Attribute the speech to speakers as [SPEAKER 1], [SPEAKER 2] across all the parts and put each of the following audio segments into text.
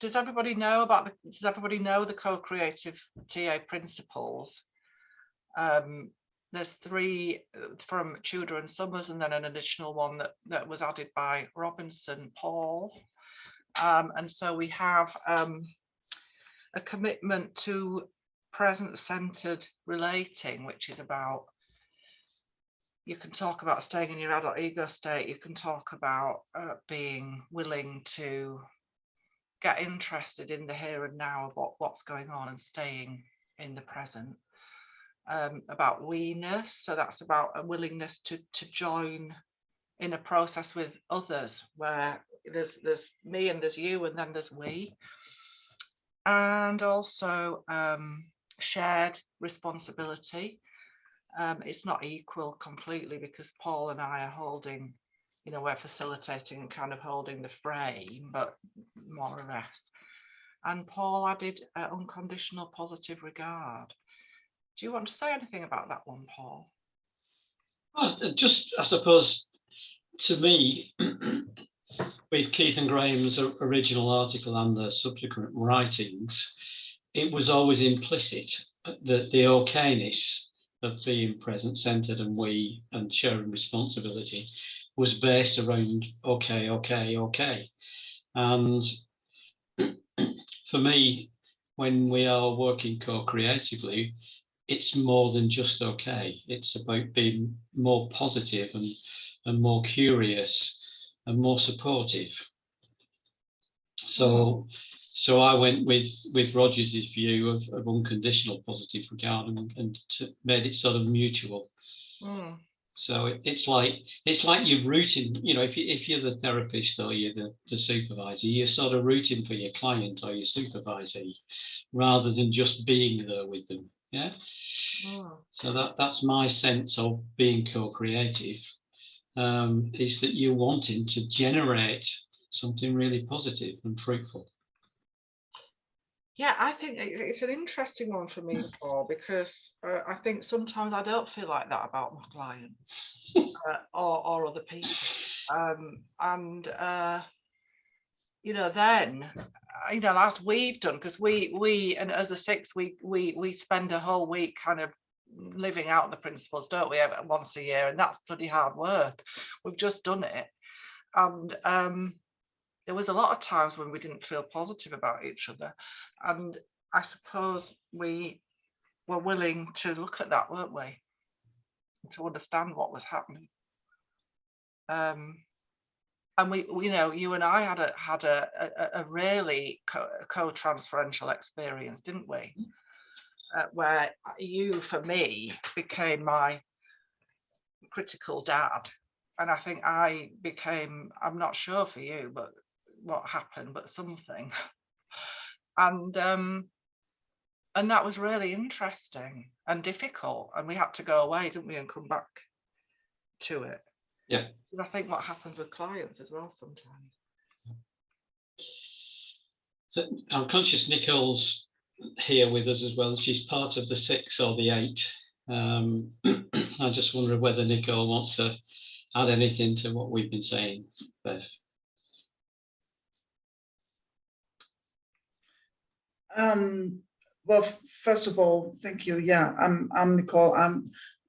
[SPEAKER 1] does everybody know about does everybody know the co-creative TA principles? There's 3 from Tudor and Summers, and then an additional one that was added by Robinson Paul. And so we have a commitment to present-centered relating, which is about, you can talk about staying in your adult ego state, you can talk about being willing to get interested in the here and now of what's going on and staying in the present. About we-ness, so that's about a willingness to join in a process with others where there's me and there's you and then there's we. And also shared responsibility. It's not equal completely because Paul and I are holding, we're facilitating and kind of holding the frame, but more or less. And Paul added unconditional positive regard. Do you want to say anything about that one, Paul?
[SPEAKER 2] Well, just, I suppose, to me, with Keith and Graham's original article and the subsequent writings, it was always implicit that the okayness of being present-centered and we and sharing responsibility was based around okay. And for me, when we are working co-creatively, it's more than just okay. It's about being more positive and more curious and more supportive. So I went with Rogers's view of unconditional positive regard and made it sort of mutual. So it's like you're rooting, if you're the therapist or you're the supervisor, you're sort of rooting for your client or your supervisee rather than just being there with them. Yeah. So that's my sense of being co-creative, is that you're wanting to generate something really positive and fruitful.
[SPEAKER 1] Yeah, I think it's an interesting one for me, Paul, because I think sometimes I don't feel like that about my client or other people. Then, as we've done, because we and as a 6, we spend a whole week kind of living out the principles, don't we, once a year, and that's bloody hard work. We've just done it, and there was a lot of times when we didn't feel positive about each other, and I suppose we were willing to look at that, weren't we, to understand what was happening. And we, you and I had a really co-transferential experience, didn't we? Where you, for me, became my critical dad, and I think I became, I'm not sure for you, but what happened, but something. And that was really interesting and difficult, and we had to go away, didn't we, and come back to it.
[SPEAKER 2] Yeah.
[SPEAKER 1] Because I think what happens with clients as well sometimes.
[SPEAKER 2] So I'm conscious Nicole's here with us as well. She's part of the 6 or the 8. I just wonder whether Nicole wants to add anything to what we've been saying, Bev.
[SPEAKER 3] Well, first of all, thank you. Yeah, I'm Nicole.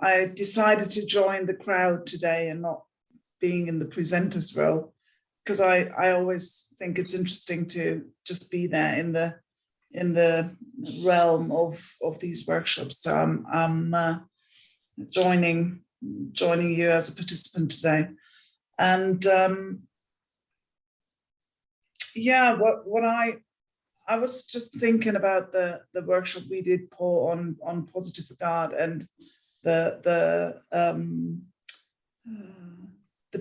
[SPEAKER 3] I decided to join the crowd today and not being in the presenter's role, because I always think it's interesting to just be there in the realm of these workshops. So I'm joining you as a participant today, and yeah, what I was just thinking about the workshop we did, Paul, on positive regard, and the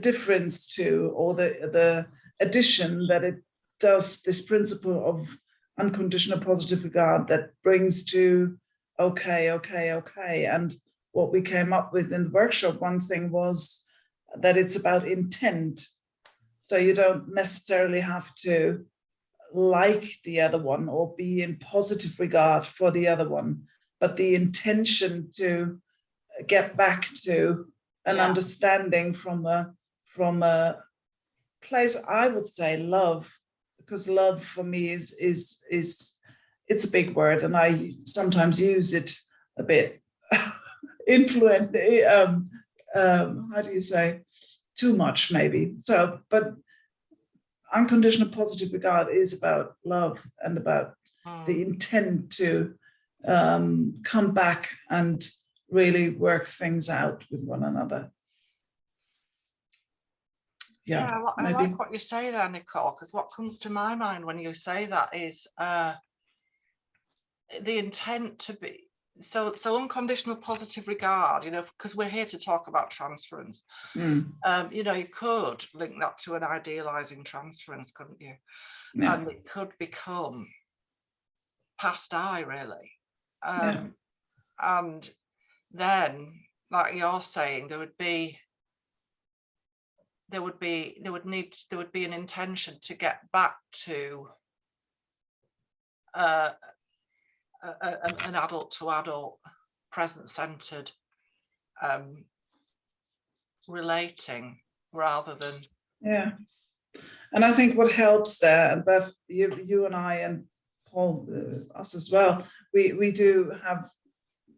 [SPEAKER 3] difference to, or the addition that it does, this principle of unconditional positive regard that brings to okay. And what we came up with in the workshop, one thing was that it's about intent. So you don't necessarily have to like the other one or be in positive regard for the other one, but the intention to get back to an understanding from a place, I would say, love, because love for me is it's a big word, and I sometimes use it a bit influent. How do you say? Too much, maybe. So, but unconditional positive regard is about love and about the intent to come back and really work things out with one another. Yeah,
[SPEAKER 1] I like what you say there, Nicole, because what comes to my mind when you say that is the intent to be so unconditional positive regard, you know, because we're here to talk about transference. You know, you could link that to an idealizing transference, couldn't you?
[SPEAKER 3] Yeah.
[SPEAKER 1] And it could become past I, really. And then, like you're saying, there would be an intention to get back to an adult to adult, present centered relating rather than.
[SPEAKER 3] Yeah. And I think what helps there, and Bev, you and I and Paul, us as well, we do have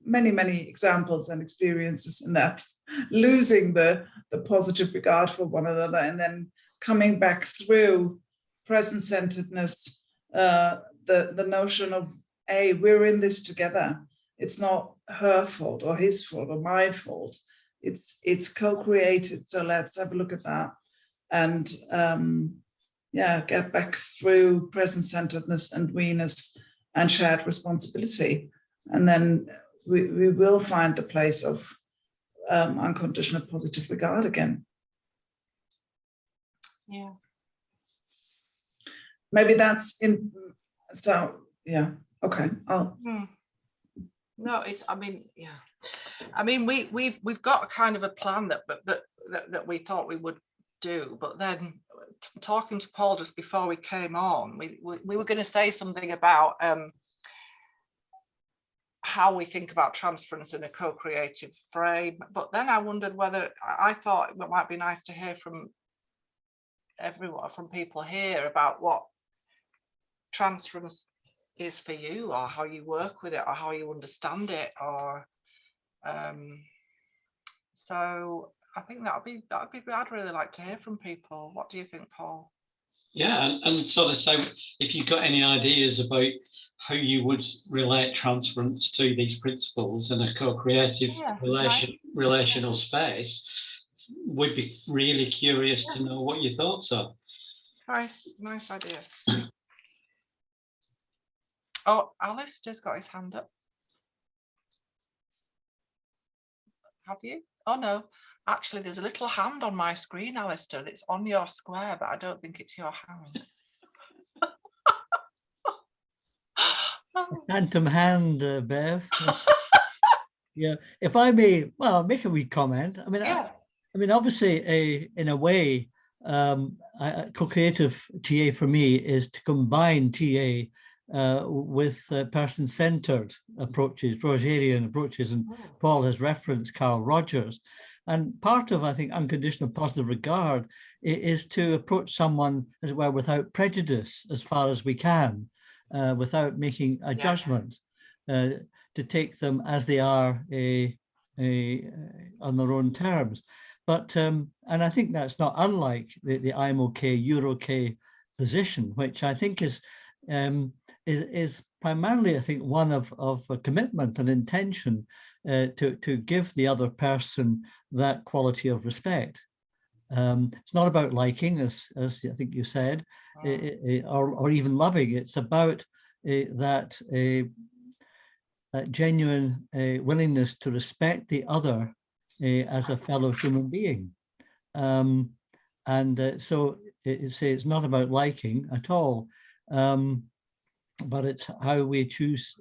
[SPEAKER 3] many examples and experiences in that, losing the positive regard for one another and then coming back through present centeredness, the notion of, hey, we're in this together. It's not her fault or his fault or my fault. It's co-created. So let's have a look at that and get back through present centeredness and we-ness and shared responsibility. And then we will find the place of unconditional positive regard again.
[SPEAKER 1] Yeah.
[SPEAKER 3] Maybe that's in. So yeah. Okay.
[SPEAKER 1] No, it's. I mean, yeah. I mean, we've got a kind of a plan that we thought we would do, but then talking to Paul just before we came on, we were going to say something about how we think about transference in a co-creative frame, but then I wondered whether I thought it might be nice to hear from everyone, from people here, about what transference is for you, or how you work with it, or how you understand it, or so I think that'd be I'd really like to hear from people. What do you think, Paul?
[SPEAKER 2] Yeah, and sort of say if you've got any ideas about how you would relate transference to these principles in a co-creative relational space, we'd be really curious to know what your thoughts are.
[SPEAKER 1] Nice idea. Oh, Alistair's got his hand up. Have you? Oh no, actually there's a little hand on my screen, Alistair. It's on your square, but I don't think it's your hand.
[SPEAKER 4] Phantom hand, Bev. Yeah, if I may, well, make a wee comment. I mean,
[SPEAKER 1] yeah.
[SPEAKER 4] I mean, obviously, in a way, co-creative TA for me is to combine TA with person-centered approaches, Rogerian approaches, and Paul has referenced Carl Rogers. And part of, I think, unconditional positive regard is to approach someone, as it were, without prejudice as far as we can, without making a judgment, to take them as they are on their own terms. But, and I think that's not unlike the I'm okay, you're okay position, which I think is primarily, I think, one of a commitment and intention to give the other person that quality of respect. It's not about liking, as I think you said, or even loving. It's about that genuine willingness to respect the other as a fellow human being. So it's not about liking at all, but it's how we choose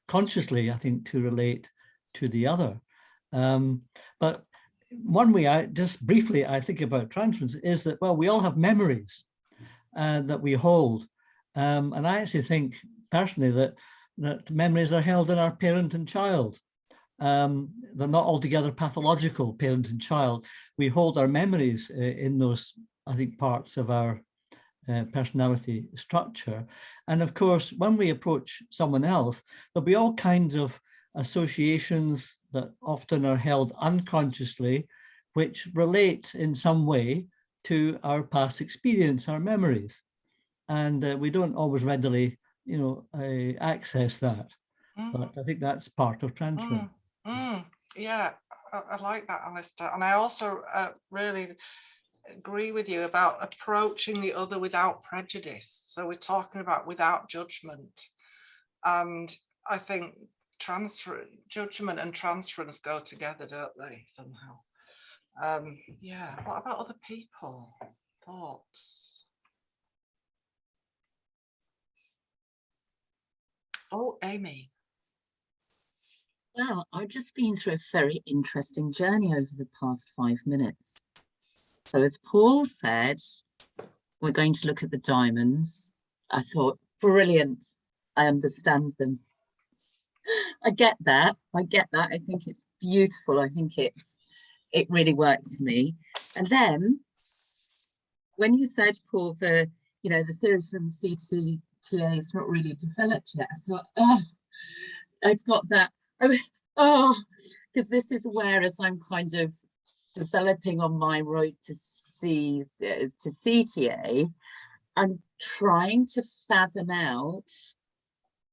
[SPEAKER 4] consciously, I think, to relate to the other. But one way I think about transference is that, well, we all have memories that we hold. And I actually think personally that memories are held in our parent and child. They're not altogether pathological, parent and child. We hold our memories in those, I think, parts of our personality structure. And of course, when we approach someone else, there'll be all kinds of associations that often are held unconsciously, which relate in some way to our past experience, our memories. And we don't always readily, access that. But I think that's part of transfer.
[SPEAKER 1] Yeah, I like that, Alistair. And I also really agree with you about approaching the other without prejudice. So we're talking about without judgment. And I think judgment and transference go together, don't they, somehow? Yeah, what about other people? Thoughts? Oh, Amy.
[SPEAKER 5] Well, I've just been through a very interesting journey over the past 5 minutes. So as Paul said, we're going to look at the diamonds. I thought, brilliant. I understand them. I get that. I think it's beautiful. I think it really works for me. And then when you said, Paul, the theory from CCTA is not really developed yet, I thought, oh, I've got that. Because this is where, as I'm kind of developing on my road to CTA, I'm trying to fathom out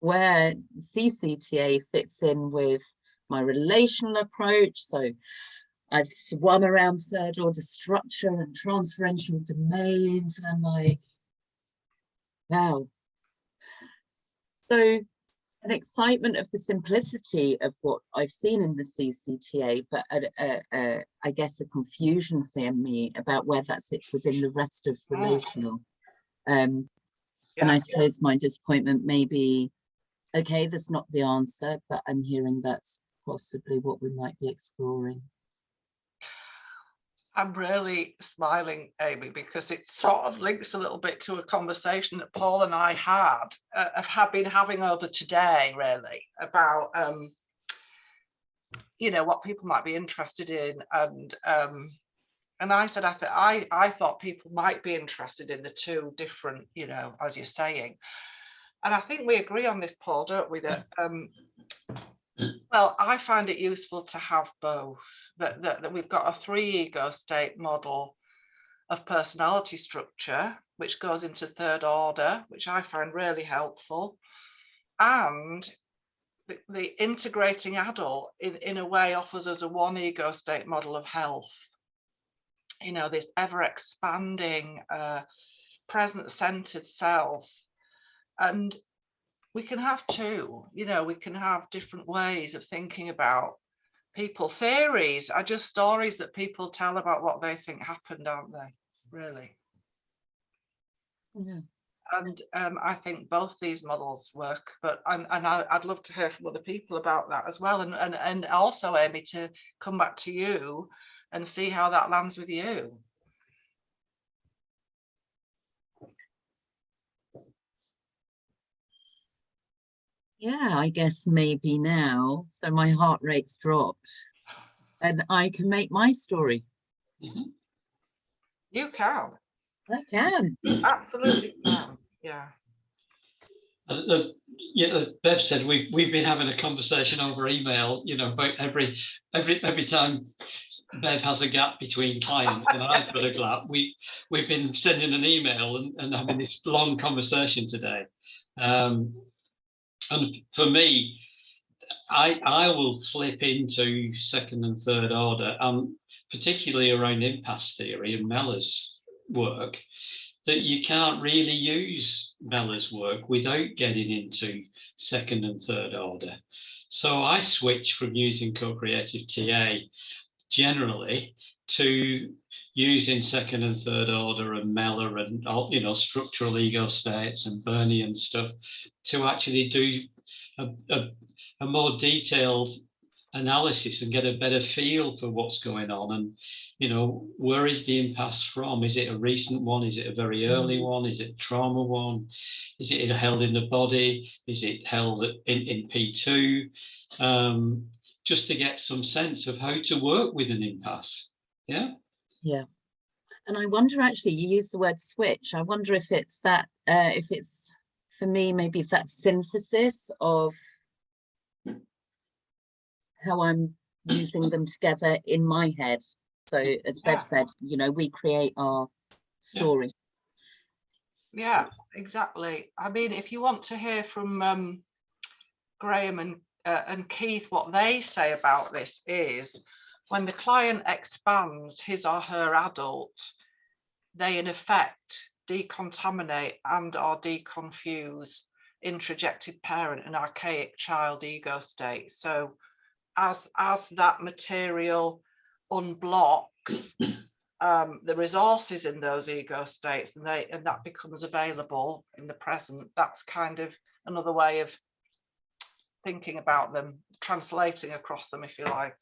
[SPEAKER 5] where CCTA fits in with my relational approach. So I've swum around third order structure and transferential domains, and I'm like, wow. So an excitement of the simplicity of what I've seen in the CCTA, but I guess a confusion for me about where that sits within the rest of relational. And I suppose my disappointment may be, okay, that's not the answer, but I'm hearing that's possibly what we might be exploring.
[SPEAKER 1] I'm really smiling, Amy, because it sort of links a little bit to a conversation that Paul and I have been having over today, really, about what people might be interested in, and I said I thought people might be interested in the two different, as you're saying, and I think we agree on this, Paul, don't we? That well, I find it useful to have both, that we've got a 3 ego state model of personality structure, which goes into third order, which I find really helpful. And the integrating adult in a way offers us a 1 ego state model of health. This ever expanding, present-centered self. And we can have two, we can have different ways of thinking about people. Theories are just stories that people tell about what they think happened, aren't they? Really.
[SPEAKER 5] Yeah.
[SPEAKER 1] And I think both these models work, but I'd love to hear from other people about that as well. And also, Amy, to come back to you and see how that lands with you.
[SPEAKER 5] Yeah, I guess maybe now. So my heart rate's dropped and I can make my story.
[SPEAKER 2] Mm-hmm.
[SPEAKER 1] You can.
[SPEAKER 5] I can.
[SPEAKER 1] Absolutely can. Yeah.
[SPEAKER 2] As Bev said, we've been having a conversation over email, about every time Bev has a gap between client and I've got a gap, we've been sending an email and having this long conversation today. And for me, I will flip into second and third order, particularly around impasse theory and Mellor's work, that you can't really use Mellor's work without getting into second and third order. So I switch from using co-creative TA generally to using second and third order and Mellor and structural ego states and Bernie and stuff to actually do a more detailed analysis and get a better feel for what's going on. And where is the impasse from? Is it a recent one? Is it a very early one? Is it trauma one? Is it held in the body? Is it held in P2? Just to get some sense of how to work with an impasse. Yeah.
[SPEAKER 5] And I wonder, actually, you use the word switch. I wonder if it's that, if it's, for me, maybe if that synthesis of how I'm using them together in my head. So as Bev said, you know, we create our story.
[SPEAKER 1] Yeah, exactly. I mean, if you want to hear from Graham and Keith, what they say about this is when the client expands his or her adult, they in effect decontaminate and or deconfuse introjected parent and archaic child ego state. So as that material unblocks the resources in those ego states and that becomes available in the present, that's kind of another way of thinking about them, translating across them, if you like.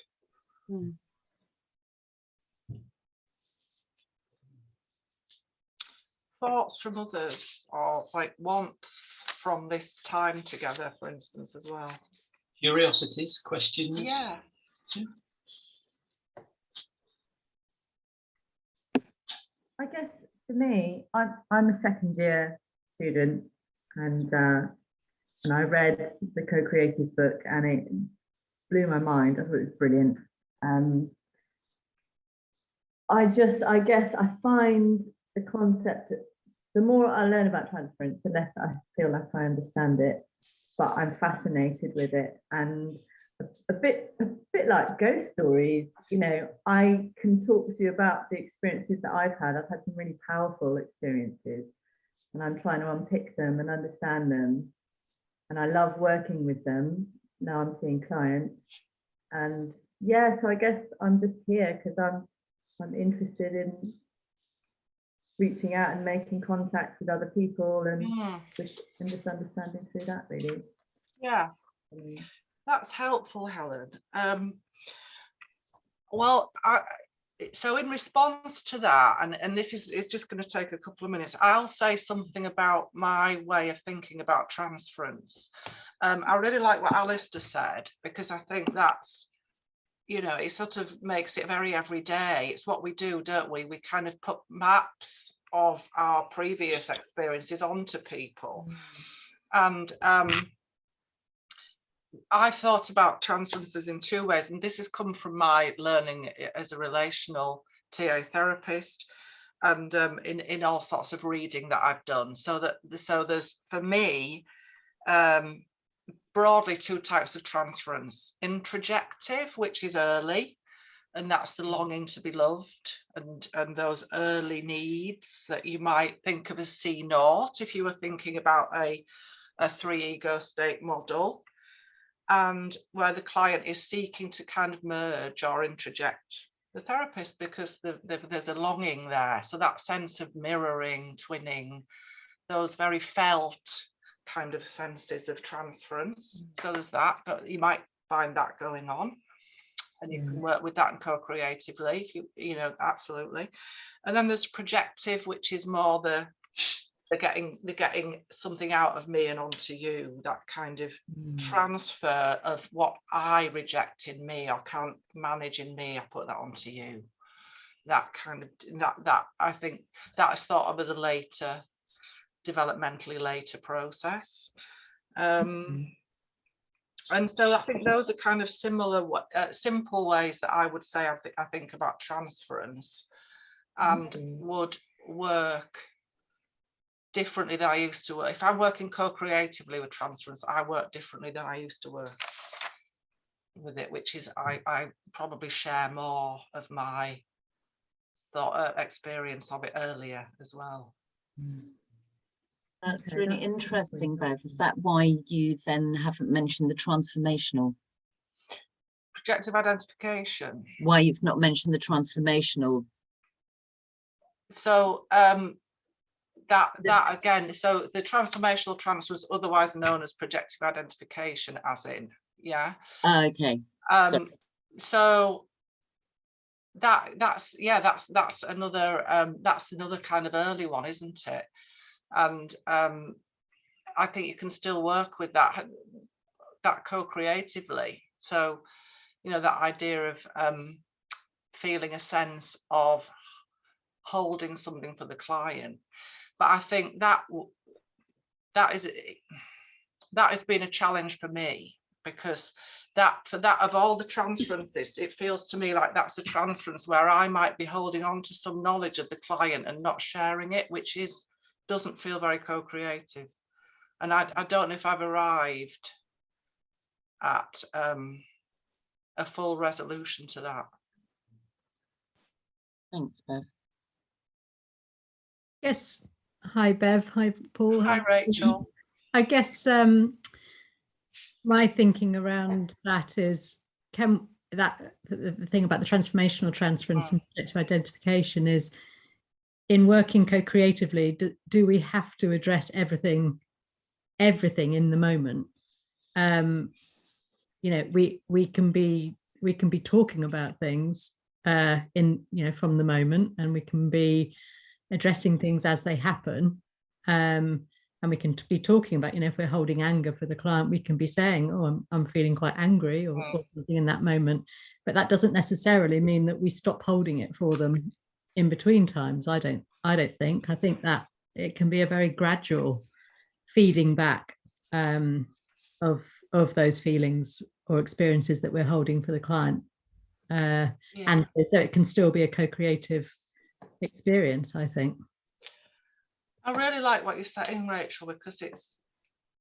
[SPEAKER 1] Thoughts from others, or like wants from this time together, for instance, as well?
[SPEAKER 2] Curiosities, questions?
[SPEAKER 1] Yeah.
[SPEAKER 6] I guess for me, I'm a second year student, and I read the Co-Creative book, and it blew my mind. I thought it was brilliant. I guess I find the concept, the more I learn about transference, the less I feel like I understand it, but I'm fascinated with it. And a bit like ghost stories, you know, I can talk to you about the experiences that I've had. I've had some really powerful experiences, and I'm trying to unpick them and understand them. And I love working with them. Now I'm seeing clients, and yeah, so I guess I'm just here because I'm interested in reaching out and making contact with other people and just understanding through that, really.
[SPEAKER 1] Yeah, that's helpful, Helen. Well, so in response to that, and this is just going to take a couple of minutes, I'll say something about my way of thinking about transference. I really like what Alistair said, because I think that's, you know, it sort of makes it very everyday. It's what we do, don't we? We kind of put maps of our previous experiences onto people. And I've thought about transferences in two ways, and this has come from my learning as a relational TA therapist, and in all sorts of reading that I've done. So there's, for me, broadly two types of transference: introjective, which is early, and that's the longing to be loved, and those early needs that you might think of as C0 if you were thinking about a 3 ego state model. And where the client is seeking to kind of merge or introject the therapist because there's a longing there. So that sense of mirroring, twinning, those very felt kind of senses of transference. So there's that, but you might find that going on, and you can work with that and co-creatively, if you know, absolutely. And then there's projective, which is more the getting something out of me and onto you, that kind of transfer of what I reject in me or can't manage in me, I put that onto you. That kind of, that I think that is thought of as a later, developmentally later process. And so I think those are kind of similar, simple ways that I would say I think about transference, and would work differently than I used to work. If I'm working co-creatively with transference, I work differently than I used to work with it, which is I probably share more of my thought experience of it earlier as well.
[SPEAKER 5] That's really interesting, Bev. Is that why you then haven't mentioned the transformational?
[SPEAKER 1] Projective identification.
[SPEAKER 5] Why you've not mentioned the transformational?
[SPEAKER 1] So that again, so the transformational transfer is otherwise known as projective identification, as in, yeah.
[SPEAKER 5] Okay.
[SPEAKER 1] So that's another kind of early one, isn't it? And I think you can still work with that co-creatively. So, you know, that idea of feeling a sense of holding something for the client. But I think that has been a challenge for me, because of all the transferences, it feels to me like that's a transference where I might be holding on to some knowledge of the client and not sharing it, which doesn't feel very co-creative. And I don't know if I've arrived at a full resolution to that.
[SPEAKER 5] Thanks, Bev.
[SPEAKER 7] Yes. Hi, Bev. Hi, Paul.
[SPEAKER 1] Hi, Rachel.
[SPEAKER 7] I guess my thinking around that is, the thing about the transformational transference and project identification is, in working co-creatively, do we have to address everything in the moment? You know, we can be talking about things from the moment, and we can be addressing things as they happen, and we can be talking about, if we're holding anger for the client, we can be saying, oh, I'm feeling quite angry or something in that moment, but that doesn't necessarily mean that we stop holding it for them in between times. I think that it can be a very gradual feeding back of those feelings or experiences that we're holding for the client, and so it can still be a co-creative experience, I think.
[SPEAKER 1] I really like what you're saying, Rachel, because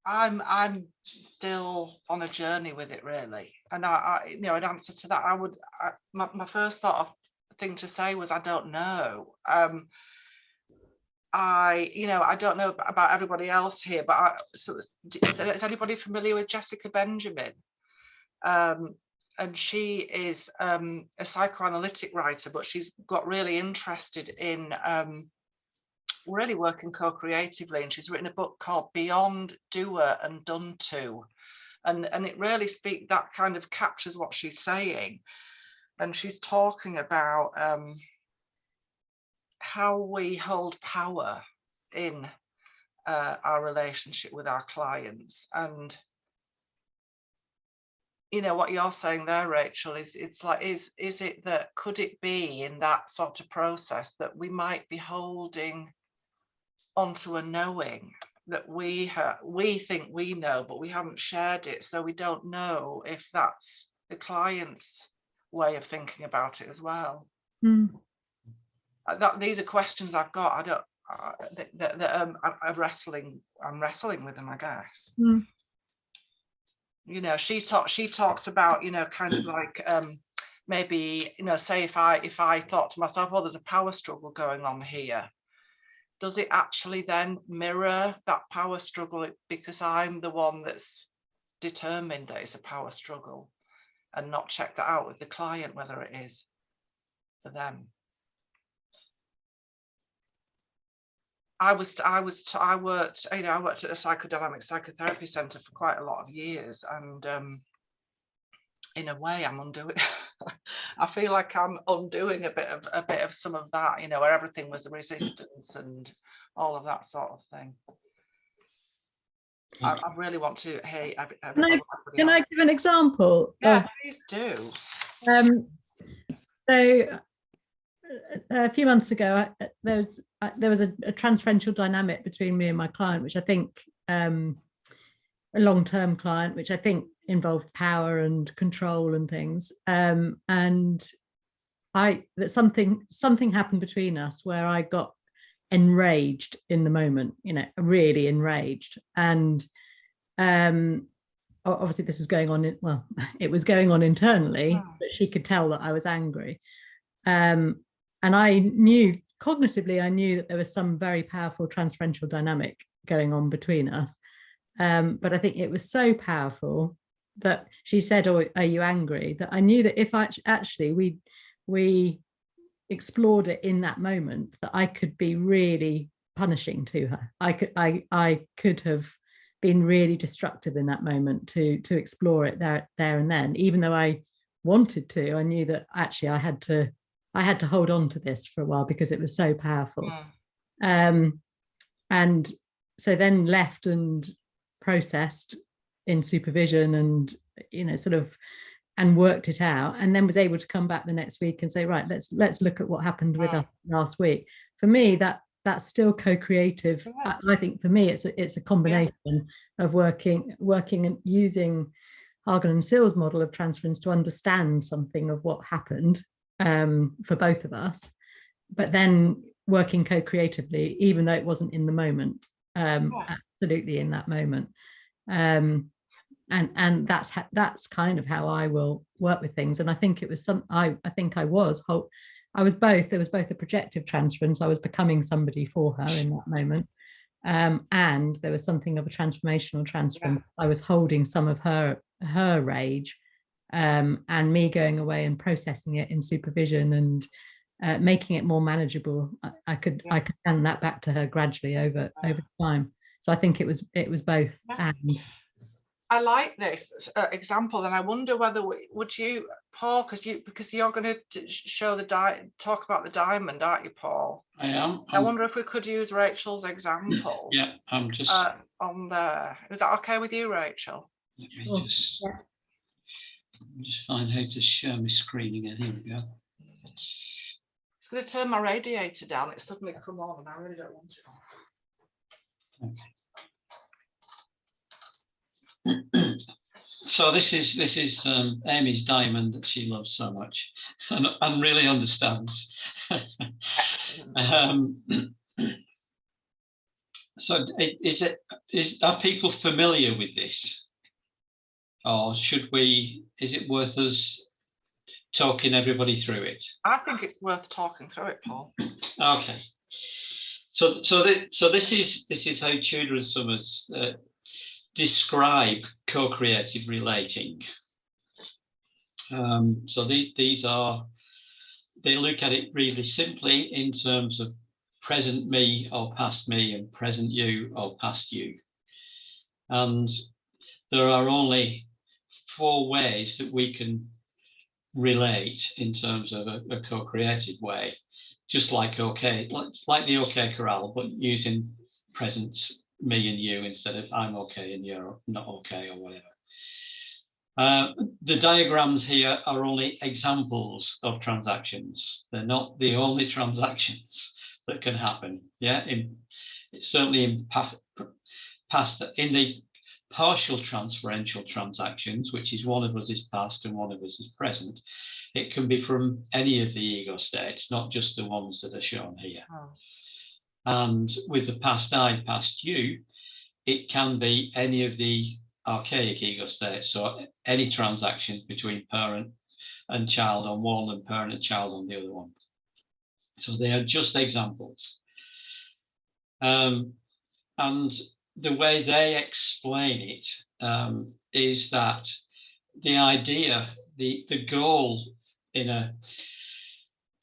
[SPEAKER 1] I'm still on a journey with it, really. And in answer to that, my first thing to say was, I don't know. I don't know about everybody else here, but is anybody familiar with Jessica Benjamin? And she is a psychoanalytic writer, but she's got really interested in really working co-creatively, and she's written a book called Beyond Doer and Done To, and it really that kind of captures what she's saying. And she's talking about how we hold power in our relationship with our clients. And what you're saying there, Rachel, is it that, could it be in that sort of process that we might be holding onto a knowing that we think we know, but we haven't shared it, so we don't know if that's the client's way of thinking about it as well. These are questions I've got. I'm wrestling with them, I guess. She talks about, kind of like maybe, say if I thought to myself, oh, there's a power struggle going on here, does it actually then mirror that power struggle, because I'm the one that's determined that it's a power struggle, and not check that out with the client whether it is for them? I worked at a psychodynamic psychotherapy centre for quite a lot of years, and in a way I'm undoing I feel like I'm undoing a bit of some of that, where everything was a resistance and all of that sort of thing. I really want to hear everybody.
[SPEAKER 7] Can I give an example?
[SPEAKER 1] Yeah, please do.
[SPEAKER 7] So a few months ago, there was a transferential dynamic between me and my client, which I think, a long-term client, which I think involved power and control and things. And that something happened between us where I got enraged in the moment, really enraged. And obviously this was going on, it was going on internally, but she could tell that I was angry. And I knew cognitively, that there was some very powerful transferential dynamic going on between us. But I think it was so powerful that she said, oh, are you angry? That I knew that if actually we explored it in that moment, that I could be really punishing to her. I could have been really destructive in that moment to explore it there and then. Even though I wanted to, I knew that actually I had to hold on to this for a while because it was so powerful. And so then left and processed in supervision, and and worked it out, and then was able to come back the next week and say, right, let's look at what happened with us last week. For me, that's still co-creative. I think for me, it's a combination of working and using Hagen and Seal's model of transference to understand something of what happened for both of us, but then working co-creatively, even though it wasn't in the moment, absolutely in that moment. And that's kind of how I will work with things. And I think it was I was both, there was both a projective transference, I was becoming somebody for her in that moment, and there was something of a transformational transference. I was holding some of her rage, and me going away and processing it in supervision and making it more manageable. I could hand that back to her gradually over time. So I think it was both. And
[SPEAKER 1] I like this example, and I wonder whether would you, Paul, because you're going to show talk about the diamond, aren't you, Paul?
[SPEAKER 2] I am.
[SPEAKER 1] I wonder if we could use Rachel's example.
[SPEAKER 2] Yeah, I'm just
[SPEAKER 1] on there. Is that okay with you, Rachel?
[SPEAKER 2] Let me just find how to share my screen again. Here we go.
[SPEAKER 1] It's going to turn my radiator down. It's suddenly come on, and I really don't want it on.
[SPEAKER 2] Okay. So this is Amy's diamond that she loves so much and really understands. So are people familiar with this, or is it worth us talking everybody through it?
[SPEAKER 1] I think it's worth talking through it, Paul.
[SPEAKER 2] Okay. So this is how Tudor and Summers describe co-creative relating. So these are, they look at it really simply in terms of present me or past me and present you or past you. And there are only 4 ways that we can relate in terms of a co-creative way, just like like the OK Corral, but using present me and you instead of I'm okay and you're not okay or whatever. The diagrams here are only examples of transactions. They're not the only transactions that can happen. Yeah, certainly in past in the partial transferential transactions, which is one of us is past and one of us is present, it can be from any of the ego states, not just the ones that are shown here.
[SPEAKER 1] Oh.
[SPEAKER 2] And with the past I, past you, it can be any of the archaic ego states. So any transaction between parent and child on one and parent and child on the other one. So they are just examples. And the way they explain it is that the idea, the goal in a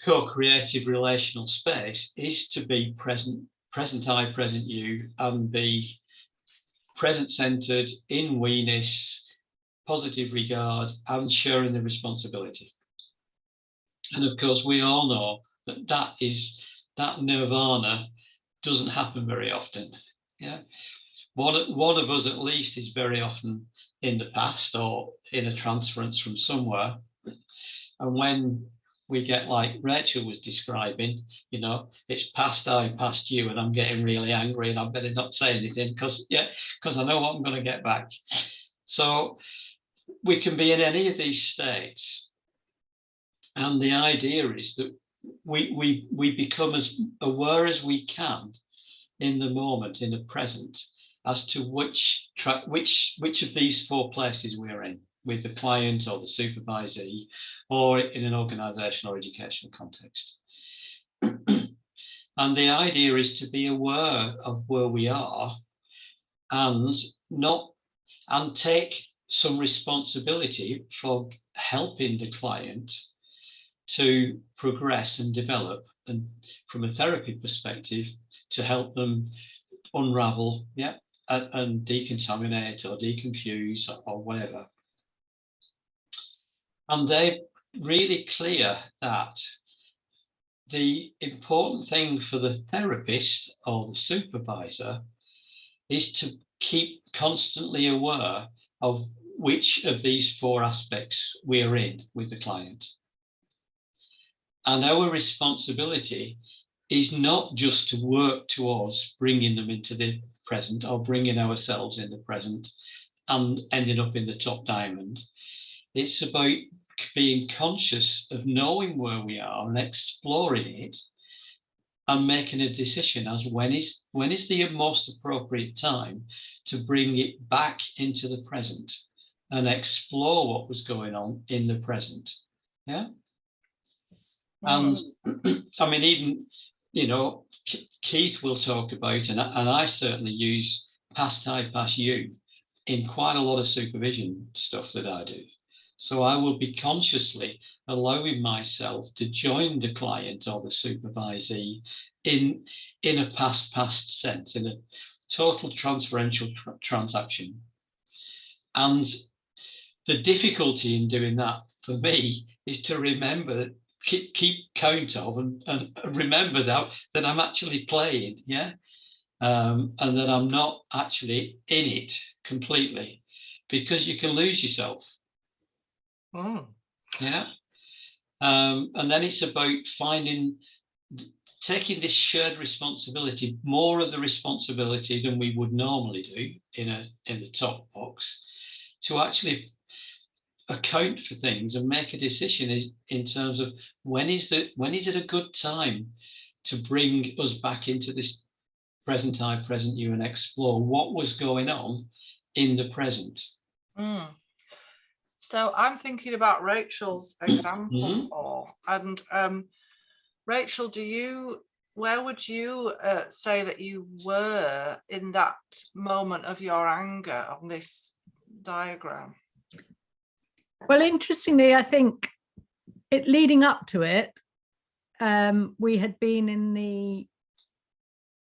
[SPEAKER 2] co-creative relational space is to be present I, present you, and be present-centered, in we-ness, positive regard, and sharing the responsibility. And of course, we all know that nirvana doesn't happen very often. Yeah, one of us at least is very often in the past or in a transference from somewhere, and when we get like Rachel was describing, it's past I, past you, and I'm getting really angry and I better not say anything because I know what I'm going to get back. So we can be in any of these states, and the idea is that we become as aware as we can in the moment, in the present, as to which of these 4 places we're in, with the client or the supervisee, or in an organizational or educational context. And the idea is to be aware of where we are and take some responsibility for helping the client to progress and develop, and from a therapy perspective, to help them unravel, and decontaminate or deconfuse or whatever. And they're really clear that the important thing for the therapist or the supervisor is to keep constantly aware of which of these 4 aspects we are in with the client. And our responsibility is not just to work towards bringing them into the present or bringing ourselves in the present and ending up in the top diamond. It's about being conscious of knowing where we are and exploring it and making a decision as when is the most appropriate time to bring it back into the present and explore what was going on in the present. Yeah. And I mean, even, you know, Keith will talk about, and I certainly use past I, past you in quite a lot of supervision stuff that I do. So I will be consciously allowing myself to join the client or the supervisee in a past sense, in a total transferential transaction. And the difficulty in doing that for me is to remember, keep count of and remember that I'm actually playing, yeah, and that I'm not actually in it completely, because you can lose yourself. Yeah. And then it's about taking this shared responsibility, more of the responsibility than we would normally do in the top box, to actually account for things and make a decision in terms of when is it a good time to bring us back into this present I, present you, and explore what was going on in the present.
[SPEAKER 1] So I'm thinking about Rachel's example, Paul, and Rachel, where would you say that you were in that moment of your anger on this diagram?
[SPEAKER 7] Well, interestingly, I think leading up to it, we had been in the.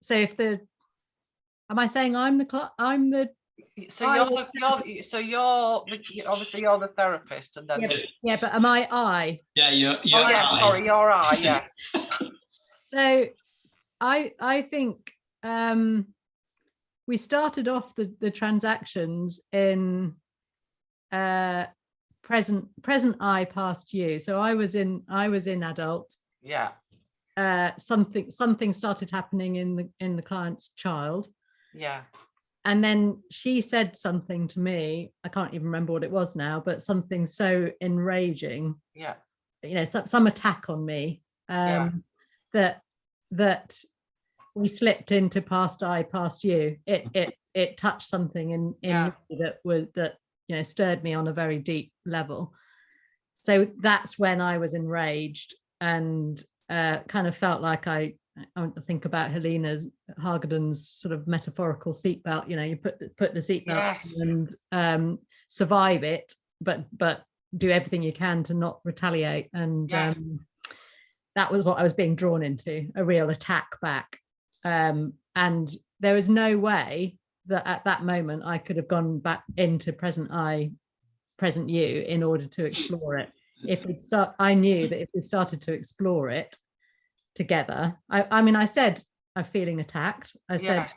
[SPEAKER 7] So am I saying I'm the.
[SPEAKER 1] So you're obviously you're the therapist, and then
[SPEAKER 7] yeah, but am I?
[SPEAKER 2] Yeah, you're
[SPEAKER 1] yes, sorry, you're I, yes.
[SPEAKER 7] So I think we started off the transactions in present I, past you. So I was in adult.
[SPEAKER 1] Yeah.
[SPEAKER 7] Something started happening in the client's child.
[SPEAKER 1] Yeah.
[SPEAKER 7] And then she said something to me, I can't even remember what it was now, but something so enraging.
[SPEAKER 1] Yeah.
[SPEAKER 7] You know, some attack on me, that we slipped into past I, past you. It touched something in me that you know, stirred me on a very deep level. So that's when I was enraged and kind of felt like I think about Helena Hagedorn's sort of metaphorical seatbelt. You know, you put the seatbelt and survive it, but do everything you can to not retaliate. And that was what I was being drawn into, a real attack back. And there was no way that at that moment I could have gone back into present I, present you in order to explore it. I knew that if we started to explore it together, I mean, I said I'm feeling attacked. I said,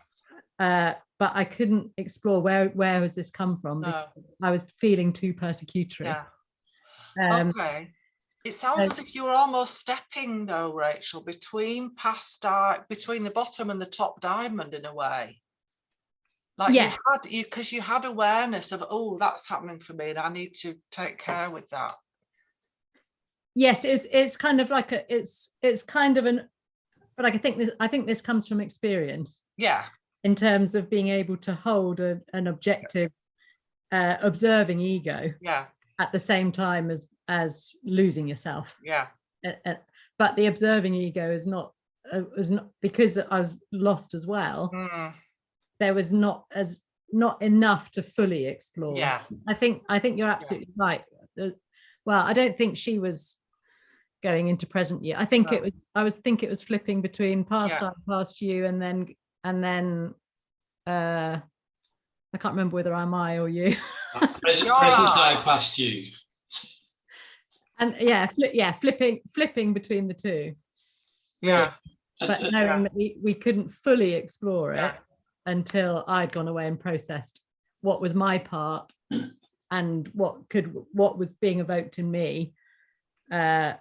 [SPEAKER 7] but I couldn't explore where has this come from, because I was feeling too persecutory.
[SPEAKER 1] Okay. It sounds as if you were almost stepping though, Rachel, between the bottom and the top diamond in a way. Like you had awareness of, oh, that's happening for me and I need to take care with that.
[SPEAKER 7] Yes, it's kind of like it's kind of but I think this comes from experience.
[SPEAKER 1] Yeah.
[SPEAKER 7] In terms of being able to hold an objective, observing ego.
[SPEAKER 1] Yeah.
[SPEAKER 7] At the same time as losing yourself.
[SPEAKER 1] Yeah.
[SPEAKER 7] But the observing ego is not because I was lost as well. There was not enough to fully explore.
[SPEAKER 1] Yeah.
[SPEAKER 7] I think you're absolutely right. Well, I don't think she was going into present you. I think it was flipping between past I, past you, and then I can't remember whether I'm I or you.
[SPEAKER 2] Present I, past you.
[SPEAKER 7] And flipping between the two.
[SPEAKER 1] Yeah.
[SPEAKER 7] But knowing that we couldn't fully explore it until I'd gone away and processed what was my part and what was being evoked in me from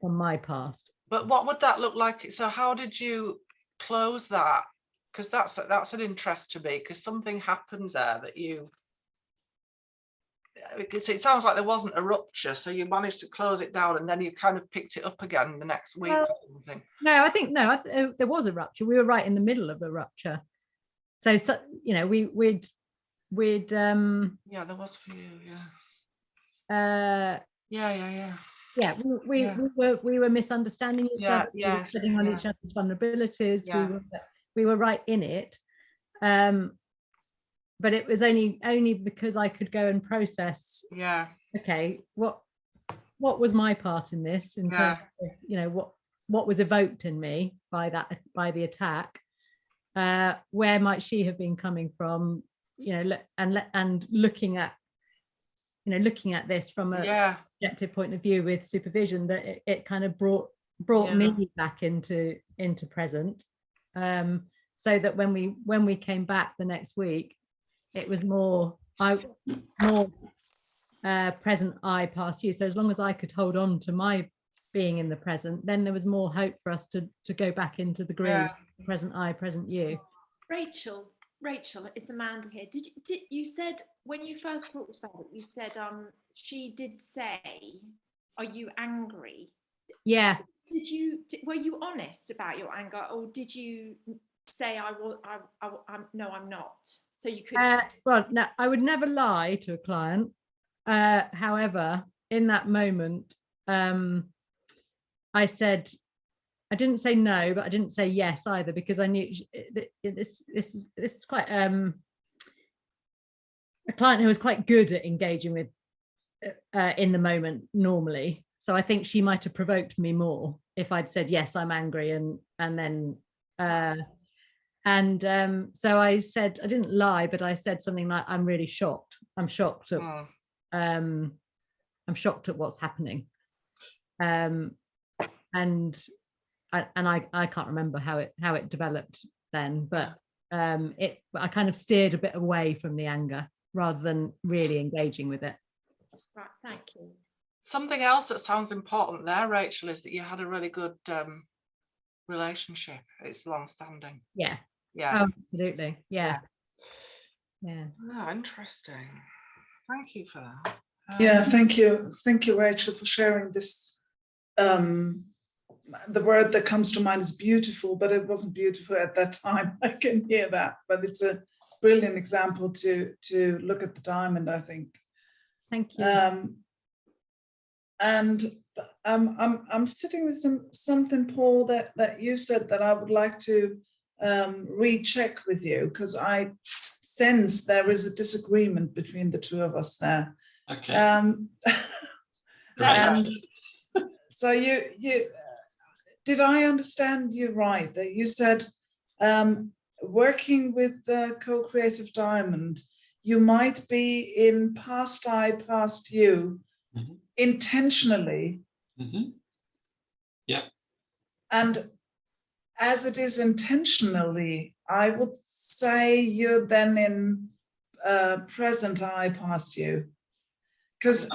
[SPEAKER 7] my past.
[SPEAKER 1] But what would that look like? So how did you close that? Because that's an interest to me, because something happened there that you, it sounds like there wasn't a rupture, so you managed to close it down and then you kind of picked it up again the next week or something.
[SPEAKER 7] No, I think there was a rupture. We were right in the middle of a rupture. So you know, we'd
[SPEAKER 1] yeah, there was for you, yeah.
[SPEAKER 7] Yeah, we were misunderstanding each other. We were
[SPEAKER 1] Yes,
[SPEAKER 7] sitting on each other's vulnerabilities. We were right in it. But it was only because I could go and process.
[SPEAKER 1] Yeah.
[SPEAKER 7] Okay, what was my part in this? In terms of, you know, what was evoked in me by the attack? Where might she have been coming from? You know, and looking at this from a objective point of view with supervision, that it kind of brought me back into present, so that when we came back the next week, it was more present I past you. So as long as I could hold on to my being in the present, then there was more hope for us to go back into the groove. Present I, present you.
[SPEAKER 8] Rachel, it's Amanda here. Did you said when you first talked about it, you said she did say, "Are you angry?"
[SPEAKER 7] Yeah.
[SPEAKER 8] Were you honest about your anger, or did you say no, I'm not? So you could.
[SPEAKER 7] Well, no, I would never lie to a client. However, in that moment, I said, I didn't say no, but I didn't say yes either, because I knew this is quite a client who was quite good at engaging with in the moment normally. So I think she might have provoked me more if I'd said yes, I'm angry, and then so I said, I didn't lie, but I said something like, I'm really shocked. I'm shocked at what's happening. And I can't remember how it developed then, but I kind of steered a bit away from the anger rather than really engaging with it.
[SPEAKER 8] Right, thank you.
[SPEAKER 1] Something else that sounds important there, Rachel, is that you had a really good relationship. It's long-standing.
[SPEAKER 7] Yeah.
[SPEAKER 1] Yeah.
[SPEAKER 7] Oh, absolutely. Yeah.
[SPEAKER 1] Oh, interesting. Thank you for that.
[SPEAKER 3] Yeah, thank you, Rachel, for sharing this. The word that comes to mind is beautiful, but it wasn't beautiful at that time. I can hear that, but it's a brilliant example to look at the diamond, I think.
[SPEAKER 7] Thank you.
[SPEAKER 3] And I'm sitting with something, Paul, that you said that I would like to recheck with you, because I sense there is a disagreement between the two of us there.
[SPEAKER 2] Okay.
[SPEAKER 3] And so you did I understand you right that you said working with the co-creative diamond, you might be in past I, past you, intentionally.
[SPEAKER 2] Yeah.
[SPEAKER 3] And as it is intentionally, I would say you're then in present I, past you. Because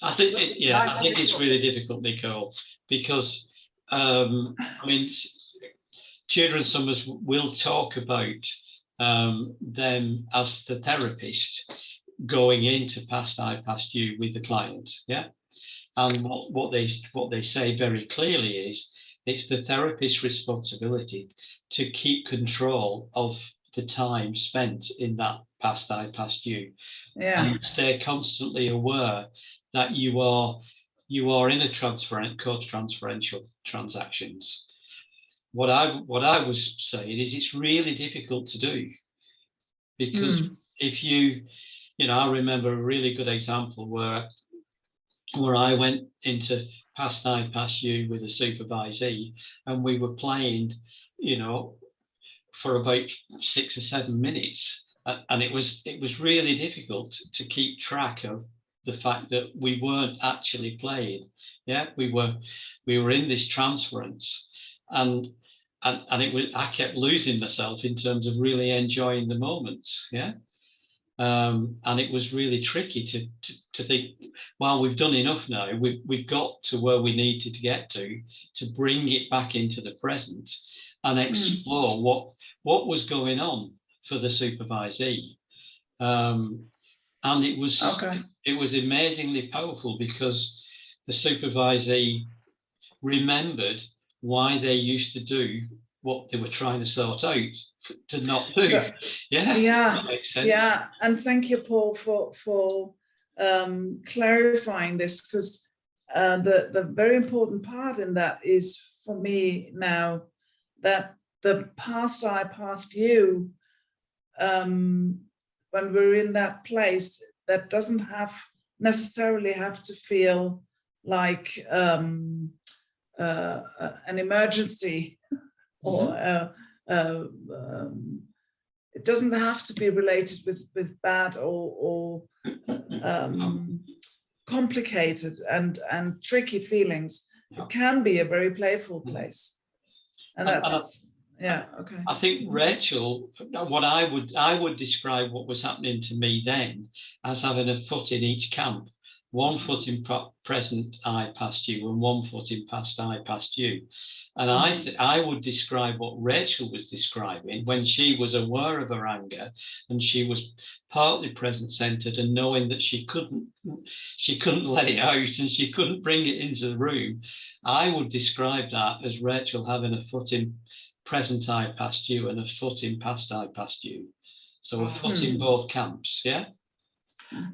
[SPEAKER 2] I think it's really difficult, Nicole, because I mean, children's summers will talk about them as the therapist going into past I, past you with the client, yeah. And what they say very clearly is it's the therapist's responsibility to keep control of the time spent in that past I, past you, and stay constantly aware that you are in a co-transferential transactions. What I was saying is it's really difficult to do, because if you know, I remember a really good example where I went into past I, past you with a supervisee, and we were playing, you know, for about 6 or 7 minutes, and it was really difficult to keep track of the fact that we weren't actually playing. Yeah, we were in this transference, and it was, I kept losing myself in terms of really enjoying the moments. Yeah, And it was really tricky to think, well, we've done enough now. We've got to where we needed to get to bring it back into the present and explore what was going on for the supervisee. And it was amazingly powerful because the supervisee remembered why they used to do what they were trying to sort out to not do.
[SPEAKER 3] So,
[SPEAKER 2] that makes sense.
[SPEAKER 3] Yeah, and thank you, Paul, for clarifying this, because the very important part in that is for me now that the past I, past you, when we're in that place, that doesn't necessarily have to feel like an emergency or it doesn't have to be related with bad or complicated and tricky feelings. It can be a very playful place, and that's okay.
[SPEAKER 2] I think Rachel, what I would describe what was happening to me then as having a foot in each camp. One foot in present I past you and one foot in past I past you. And I would describe what Rachel was describing when she was aware of her anger and she was partly present centered and knowing that she couldn't let it out and she couldn't bring it into the room. I would describe that as Rachel having a foot in present I past you and a foot in past I past you. So a foot in both camps, yeah?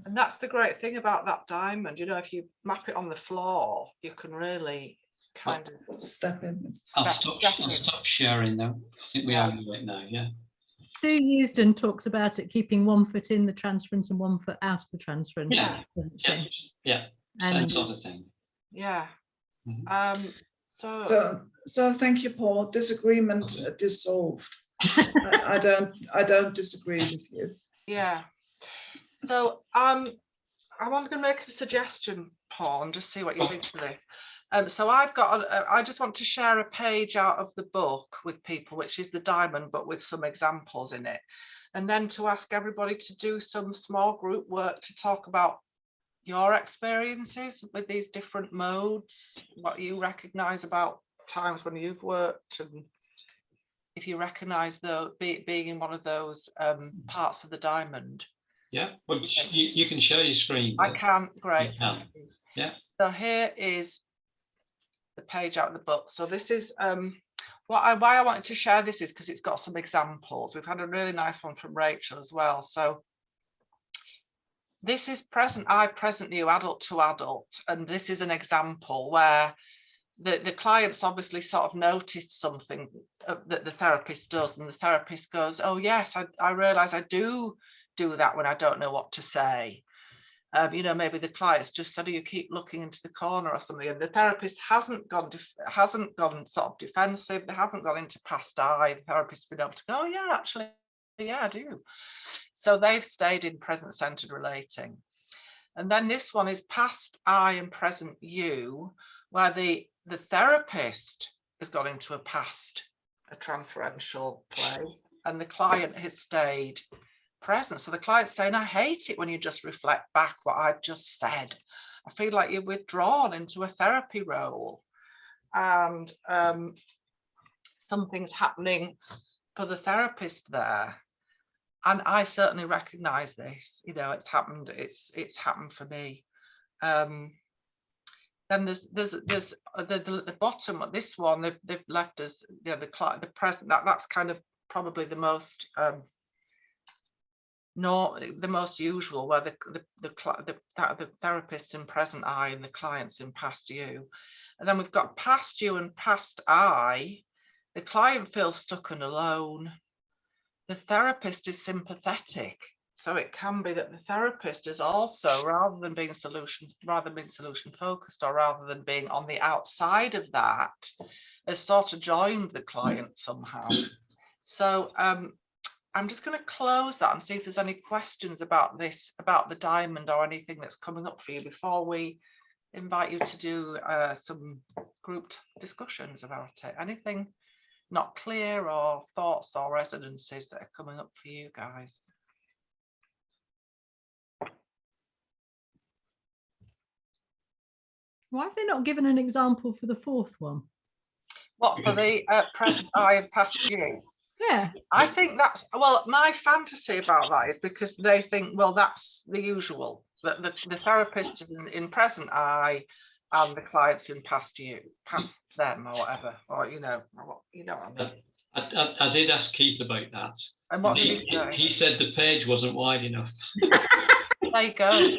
[SPEAKER 1] And that's the great thing about that diamond. You know, if you map it on the floor, you can really kind of
[SPEAKER 3] step in.
[SPEAKER 2] I'll stop sharing though. I think we are doing it now, yeah.
[SPEAKER 7] Sue Eusden talks about it keeping 1 foot in the transference and 1 foot out of the transference.
[SPEAKER 2] Yeah. Same sort of thing.
[SPEAKER 1] Yeah.
[SPEAKER 3] So thank you, Paul. Disagreement dissolved. I don't disagree with you.
[SPEAKER 1] Yeah. So I'm going to make a suggestion, Paul, and just see what you think to this. So I've got, I just want to share a page out of the book with people, which is the diamond, but with some examples in it. And then to ask everybody to do some small group work to talk about your experiences with these different modes, what you recognize about times when you've worked, and if you recognize being in one of those parts of the diamond.
[SPEAKER 2] Yeah, well, you can share your screen.
[SPEAKER 1] I can, great.
[SPEAKER 2] Yeah.
[SPEAKER 1] So here is the page out of the book. So this is why I wanted to share this is because it's got some examples. We've had a really nice one from Rachel as well. So this is present I, present you, adult to adult, and this is an example where the client's obviously sort of noticed something that the therapist does, and the therapist goes, oh yes, I realize I do that when I don't know what to say. You know, maybe the client's just said, oh, you keep looking into the corner or something, and the therapist hasn't gone sort of defensive. They haven't gone into past I. The therapist's been able to go, oh yeah, actually, yeah, I do. So they've stayed in present centered relating. And then this one is past I and present you, where the therapist has gone into a transferential place, and the client has stayed present. So the client's saying, I hate it when you just reflect back what I've just said. I feel like you're withdrawn into a therapy role, and something's happening for the therapist there. And I certainly recognize this. You know, it's happened for me. Then there's the bottom of this one. They've left us the present. That's kind of probably the most the most usual, where the therapist in present I and the client's in past you. And then we've got past you and past I. The client feels stuck and alone. The therapist is sympathetic. So it can be that the therapist is also, rather than being solution focused, or rather than being on the outside of that, has sort of joined the client somehow. So I'm just going to close that and see if there's any questions about this, about the diamond, or anything that's coming up for you before we invite you to do some grouped discussions about it. Anything not clear, or thoughts or resonances that are coming up for you guys?
[SPEAKER 7] Why have they not given an example for the fourth one?
[SPEAKER 1] What, for the present I and past you?
[SPEAKER 7] Yeah.
[SPEAKER 1] I think that's, well, my fantasy about that is because they think, well, that's the usual, that the therapist is in present I and the client's in past you, past them or whatever, or you know what I mean.
[SPEAKER 2] I did ask Keith about that.
[SPEAKER 1] And what did he say?
[SPEAKER 2] He said the page wasn't wide enough.
[SPEAKER 1] There you go.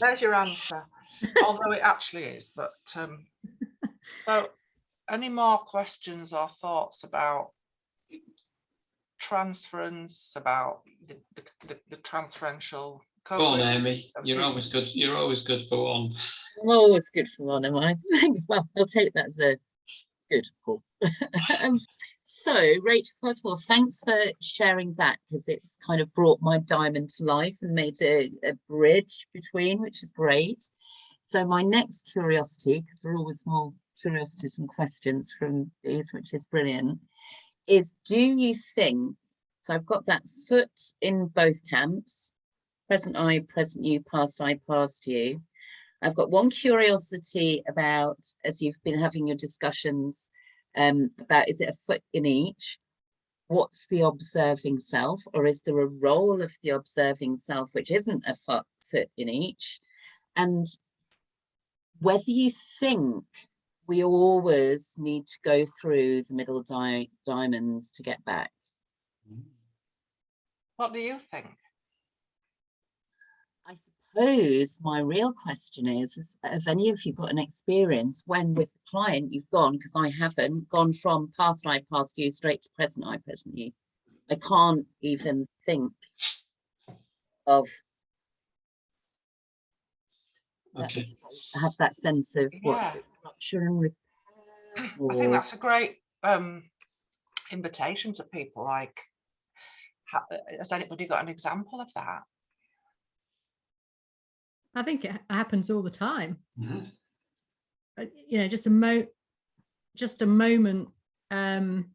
[SPEAKER 1] There's your answer. Although it actually is, but so any more questions or thoughts about transference, about the transferential?
[SPEAKER 2] Go on, Amy. You're always good. You're always good for one.
[SPEAKER 5] I'm always good for one, am I? Well, I'll take that as a good call. So, Rachel, first of all, thanks for sharing that, because it's kind of brought my diamond to life and made a bridge between, which is great. So my next curiosity, because there are always more curiosities and questions from these, which is brilliant, is do you think, so I've got that foot in both camps, present I, present you, past I, past you. I've got one curiosity about, as you've been having your discussions about, is it a foot in each? What's the observing self? Or is there a role of the observing self which isn't a foot in each? And whether you think we always need to go through the middle diamonds to get back.
[SPEAKER 1] What do you think?
[SPEAKER 5] I suppose my real question is have any of you got an experience when with the client you've gone, because I haven't, gone from past I, past you, straight to present I, present you? I can't even think of
[SPEAKER 2] Okay.
[SPEAKER 5] have that sense of what's
[SPEAKER 1] Yeah.
[SPEAKER 5] rupture and repair.
[SPEAKER 1] I think that's a great invitation to people, like, has anybody got an example of that?
[SPEAKER 7] I think it happens all the time.
[SPEAKER 2] Mhm.
[SPEAKER 7] You know, just a moment. And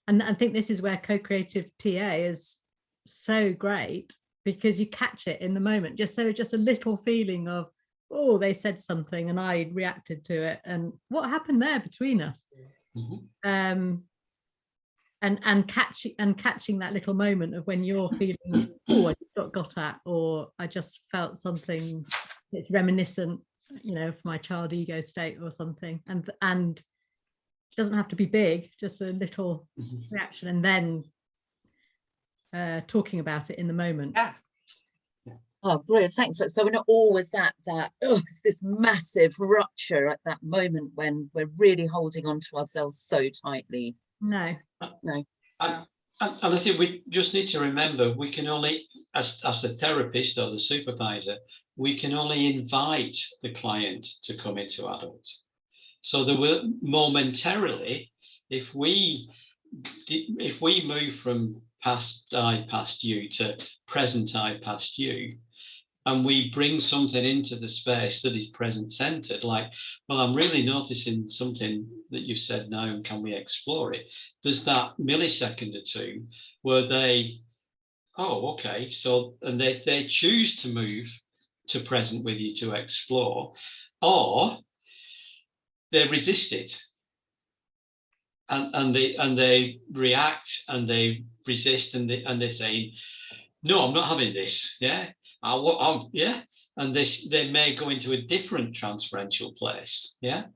[SPEAKER 7] I think this is where co-creative TA is so great, because you catch it in the moment. Just a little feeling of, oh, they said something and I reacted to it, and what happened there between us.
[SPEAKER 2] Mhm.
[SPEAKER 7] And catching that little moment of when you're feeling, oh, I just got at, or I just felt something that's reminiscent, you know, of my child ego state or something, and it doesn't have to be big, just a little reaction, and then talking about it in the moment.
[SPEAKER 1] Yeah.
[SPEAKER 5] Oh, brilliant, thanks. So we're not always at that, oh, it's this massive rupture at that moment when we're really holding on to ourselves so tightly.
[SPEAKER 7] No.
[SPEAKER 5] No.
[SPEAKER 2] And I think we just need to remember, we can only, as the therapist or the supervisor, we can only invite the client to come into adult. So there will momentarily, if we move from past I, past you to present I, past you, and we bring something into the space that is present centered, like, well, I'm really noticing something that you've said now, and can we explore it? There's that millisecond or two where they, oh, okay, so, and they choose to move to present with you to explore, or they resist it. And they react and they resist, and they say, no, I'm not having this. Yeah. Yeah, and they may go into a different transferential place. Yeah.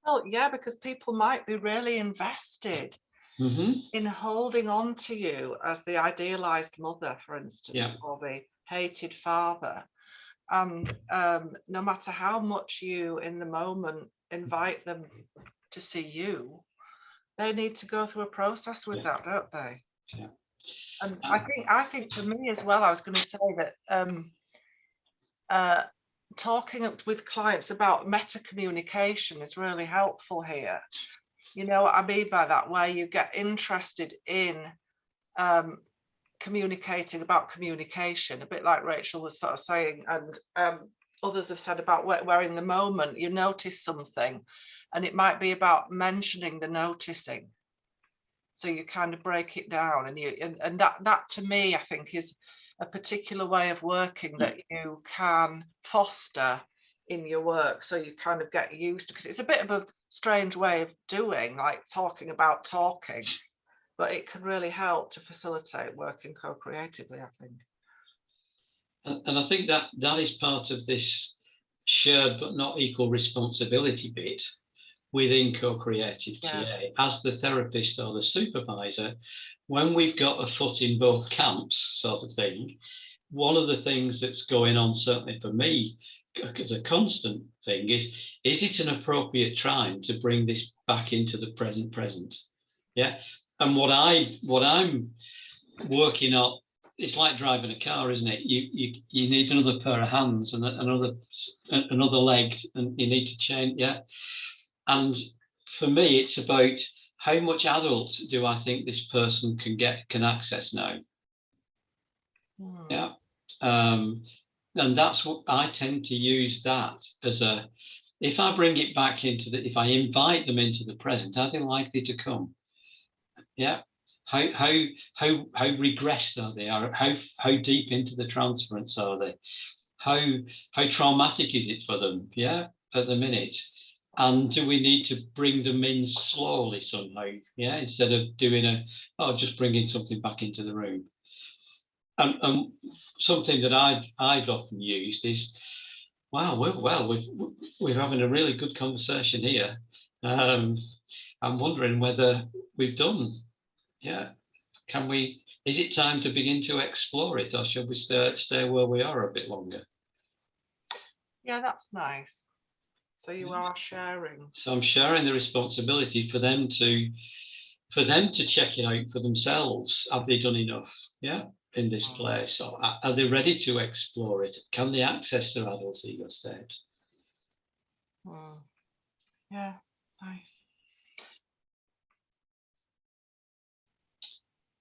[SPEAKER 1] Well, yeah, because people might be really invested in holding on to you as the idealized mother, for instance, or the hated father. And no matter how much you in the moment invite them to see you, they need to go through a process with that, don't they?
[SPEAKER 2] Yeah.
[SPEAKER 1] And I think for me as well, I was going to say that talking with clients about meta communication is really helpful here. You know what I mean by that, where you get interested in communicating about communication, a bit like Rachel was sort of saying, and others have said about where in the moment you notice something, and it might be about mentioning the noticing. So you kind of break it down, and that to me, I think, is a particular way of working that you can foster in your work, so you kind of get used to, because it's a bit of a strange way of doing, like talking about talking, but it can really help to facilitate working co-creatively, I think.
[SPEAKER 2] And I think that that is part of this shared but not equal responsibility bit within co-creative TA. As the therapist or the supervisor, when we've got a foot in both camps sort of thing, one of the things that's going on, certainly for me, as a constant thing, is it an appropriate time to bring this back into the present? Yeah. And what I'm working on, it's like driving a car, isn't it? You need another pair of hands and another leg, and you need to change. Yeah. And for me, it's about how much adult do I think this person can access now? Yeah. And that's what I tend to use that as a, if I bring it back into if I invite them into the present, are they likely to come? Yeah. How regressed are they? How deep into the transference are they? How traumatic is it for them? Yeah, at the minute. And do we need to bring them in slowly somehow? Yeah, instead of doing just bringing something back into the room. And something that I've often used is, wow, we're having a really good conversation here. I'm wondering whether we've done. Yeah, is it time to begin to explore it, or should we stay where we are a bit longer?
[SPEAKER 1] Yeah, that's nice. So you are sharing. So
[SPEAKER 2] I'm sharing the responsibility for them to check it out for themselves. Have they done enough? Yeah, in this place, or are they ready to explore it? Can they access their adult ego state?
[SPEAKER 1] Yeah, nice.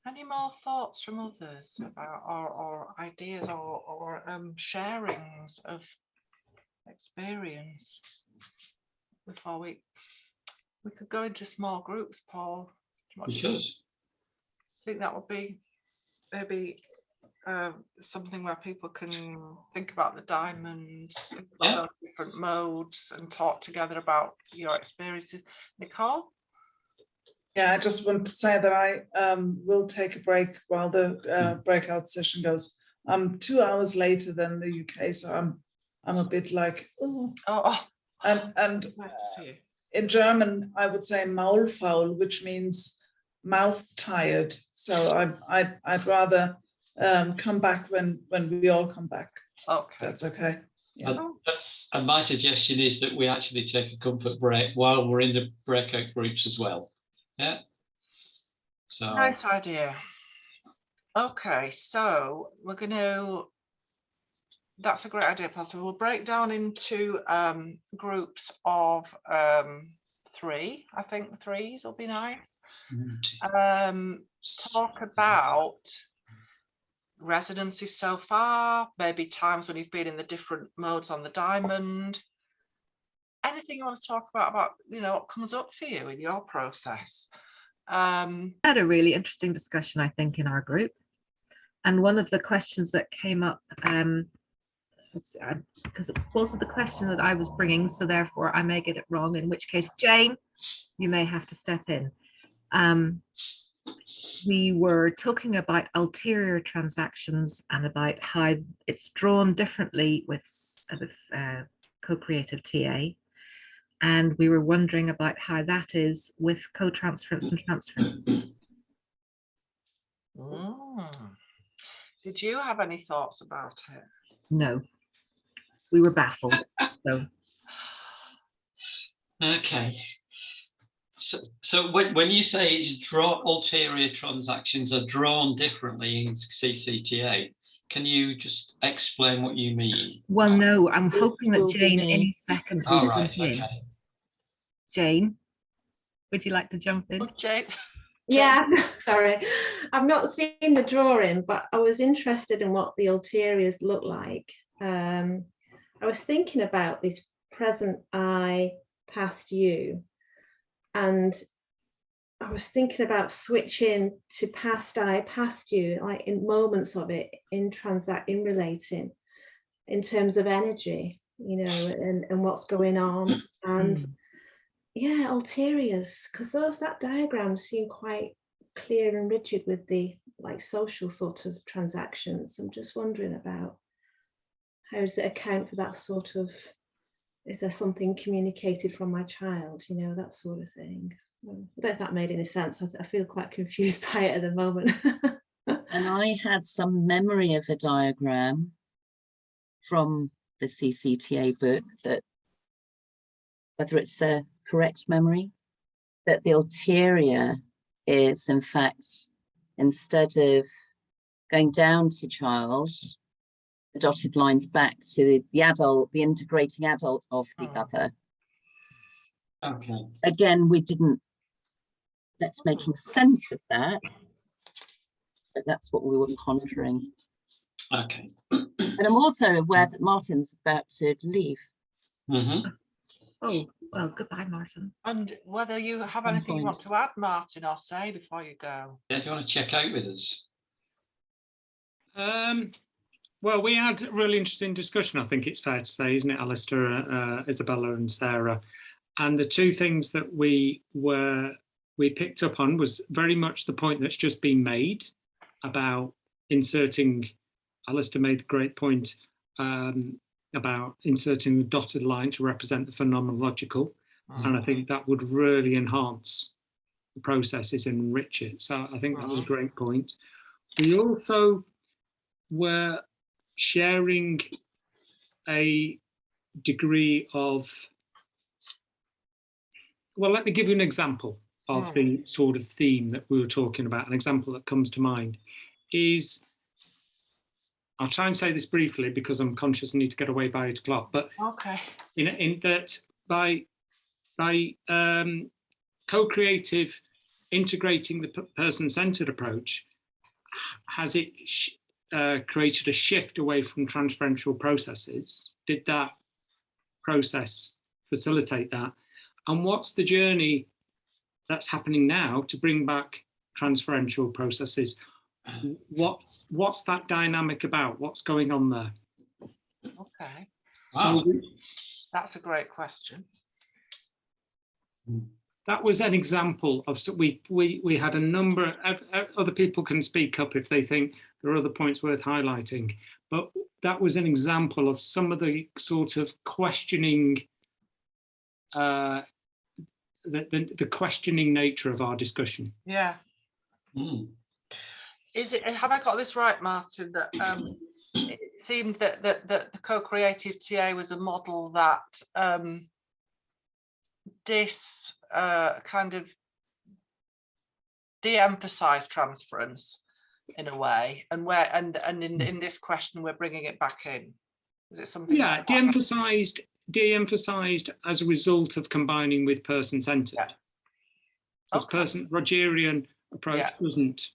[SPEAKER 1] Any more thoughts from others about or ideas or sharings of experience before we could go into small groups, Paul?
[SPEAKER 2] We could.
[SPEAKER 1] I think that would be maybe something where people can think about the diamond, think about those different modes, and talk together about your experiences. Nicole?
[SPEAKER 3] Yeah, I just want to say that I will take a break while the breakout session goes. I'm 2 hours later than the UK, so I'm a bit like, oh. And
[SPEAKER 1] nice to see you.
[SPEAKER 3] In German, I would say Maulfaul, which means mouth tired. So I'd rather come back when we all come back.
[SPEAKER 1] Okay,
[SPEAKER 3] that's okay. Yeah.
[SPEAKER 2] And my suggestion is that we actually take a comfort break while we're in the breakout groups as well. Yeah. So
[SPEAKER 1] nice idea. Okay, so we're going to. That's a great idea, Paul. So we'll break down into groups of 3. I think 3s will be nice. Talk about residencies so far, maybe times when you've been in the different modes on the diamond. Anything you want to talk about what comes up for you in your process?
[SPEAKER 9] Had a really interesting discussion, I think, in our group, and one of the questions that came up, because it wasn't the question that I was bringing, so therefore I may get it wrong, in which case, Jane, you may have to step in. We were talking about ulterior transactions and about how it's drawn differently with co-creative TA. And we were wondering about how that is with co-transference and transference.
[SPEAKER 1] Did you have any thoughts about it?
[SPEAKER 9] No, we were baffled. So.
[SPEAKER 2] Okay. So when you say it's ulterior transactions are drawn differently in CCTA, can you just explain what you mean?
[SPEAKER 9] Well, no, I'm hoping that Jane any second will jump in.
[SPEAKER 2] Okay.
[SPEAKER 9] Jane, would you like to jump in?
[SPEAKER 1] Jane.
[SPEAKER 10] Yeah, sorry. I've not seen the drawing, but I was interested in what the ulteriors look like. I was thinking about this present I, past you. And I was thinking about switching to past I, past you, like in moments of it, in relating, in terms of energy. you know, and what's going on. And yeah, ulteriors, because that diagram seemed quite clear and rigid with the like social sort of transactions. I'm just wondering about how does it account for that sort of, is there something communicated from my child, you know, that sort of thing. I don't know if that made any sense. I feel quite confused by it at the moment.
[SPEAKER 5] And I had some memory of a diagram from the CCTA book, that whether it's a correct memory, that the ulterior is in fact, instead of going down to child, the dotted lines back to the adult, the integrating adult of the other.
[SPEAKER 2] Okay.
[SPEAKER 5] Again, that's making sense of that, but that's what we were pondering.
[SPEAKER 2] Okay.
[SPEAKER 5] And I'm also aware that Martin's about to leave.
[SPEAKER 9] Oh, well, goodbye, Martin.
[SPEAKER 1] And whether you have
[SPEAKER 5] Some
[SPEAKER 1] anything you want
[SPEAKER 5] point.
[SPEAKER 1] to add, Martin, or say before you go.
[SPEAKER 2] Yeah, do you want to check out with us?
[SPEAKER 11] Well, we had a really interesting discussion, I think it's fair to say, isn't it, Alistair, Isabella and Sarah? And the two things that we picked up on was very much the point that's just been made about inserting, Alistair made the great point about inserting the dotted line to represent the phenomenological. And I think that would really enhance the processes and enrich it. So I think that was a great point. We also were sharing a degree of, well, let me give you an example of the sort of theme that we were talking about. An example that comes to mind is, I'll try and say this briefly because I'm conscious I need to get away by 8 o'clock, but in that by co-creative integrating the person-centered approach, has it created a shift away from transferential processes? Did that process facilitate that? And what's the journey that's happening now to bring back transferential processes? What's that dynamic about? What's going on there?
[SPEAKER 1] Okay.
[SPEAKER 2] Wow.
[SPEAKER 1] So that's a great question.
[SPEAKER 11] That was an example of, so we had a number of other people can speak up if they think there are other points worth highlighting, but that was an example of some of the sort of questioning, the questioning nature of our discussion.
[SPEAKER 1] Yeah. Is it, have I got this right, Martin, that it seemed that the co-creative TA was a model that kind of de-emphasized transference in a way, and in this question we're bringing it back in. Is it something?
[SPEAKER 11] Yeah,
[SPEAKER 1] like that?
[SPEAKER 11] de-emphasized as a result of combining with person-centered.
[SPEAKER 1] Yeah.
[SPEAKER 11] Because Rogerian approach doesn't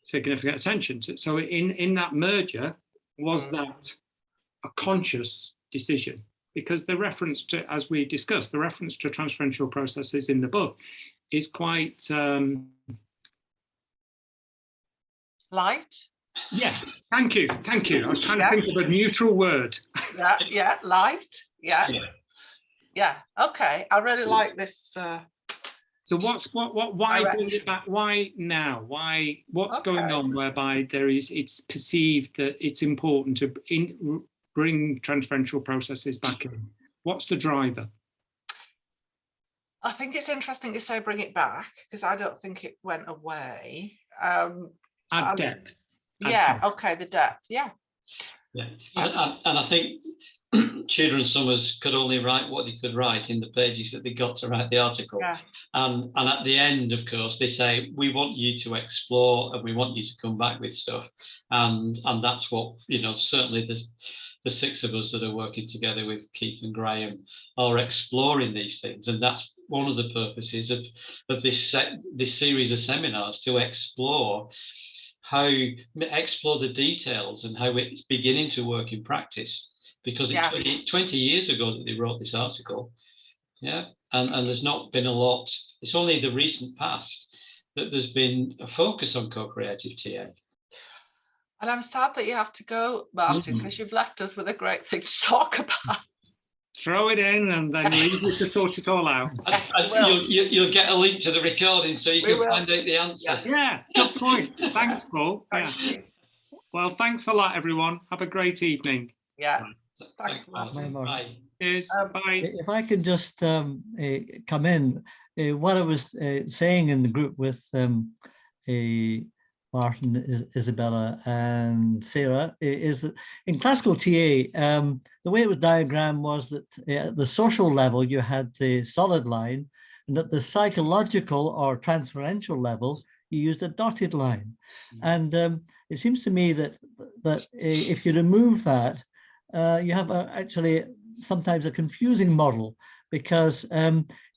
[SPEAKER 11] significant attention. So in that merger, was that a conscious decision? Because the reference to, as we discussed, the reference to transferential processes in the book is quite
[SPEAKER 1] light.
[SPEAKER 11] Yes, thank you. I was trying to think of a neutral word.
[SPEAKER 1] Light. Yeah. Okay, I really like this.
[SPEAKER 11] So why bring it back? Why now? What's going on whereby it's perceived that it's important to bring transferential processes back in? What's the driver?
[SPEAKER 1] I think it's interesting to say bring it back, because I don't think it went away.
[SPEAKER 11] Add depth.
[SPEAKER 1] Okay, the depth, yeah.
[SPEAKER 2] And I think Children Summers could only write what they could write in the pages that they got to write the article. And at the end, of course, they say, we want you to explore and we want you to come back with stuff. And that's what, certainly the six of us that are working together with Keith and Graham are exploring these things. And that's one of the purposes of this series of seminars, to explore the details and how it's beginning to work in practice. Because it's 20 years ago that they wrote this article, and there's not been a lot. It's only the recent past that there's been a focus on co-creative TA.
[SPEAKER 1] And I'm sad that you have to go, Martin, because you've left us with a great thing to talk about.
[SPEAKER 11] Throw it in and then leave you to sort it all out.
[SPEAKER 2] You'll get a link to the recording so you
[SPEAKER 1] We
[SPEAKER 2] can
[SPEAKER 1] will.
[SPEAKER 2] find out the answer.
[SPEAKER 11] Yeah, good point. Thanks, Paul. Yeah.
[SPEAKER 1] Thank you.
[SPEAKER 11] Well, thanks a lot, everyone. Have a great evening.
[SPEAKER 1] Yeah.
[SPEAKER 2] Thanks,
[SPEAKER 1] Martin.
[SPEAKER 2] Martin. Bye.
[SPEAKER 11] Cheers. Bye.
[SPEAKER 4] If I could just come in, what I was saying in the group with Martin, Isabella, and Sarah is that in classical TA, the way it was diagrammed was that at the social level, you had the solid line, and at the psychological or transferential level, you used a dotted line. And it seems to me that if you remove that, you have actually sometimes a confusing model, because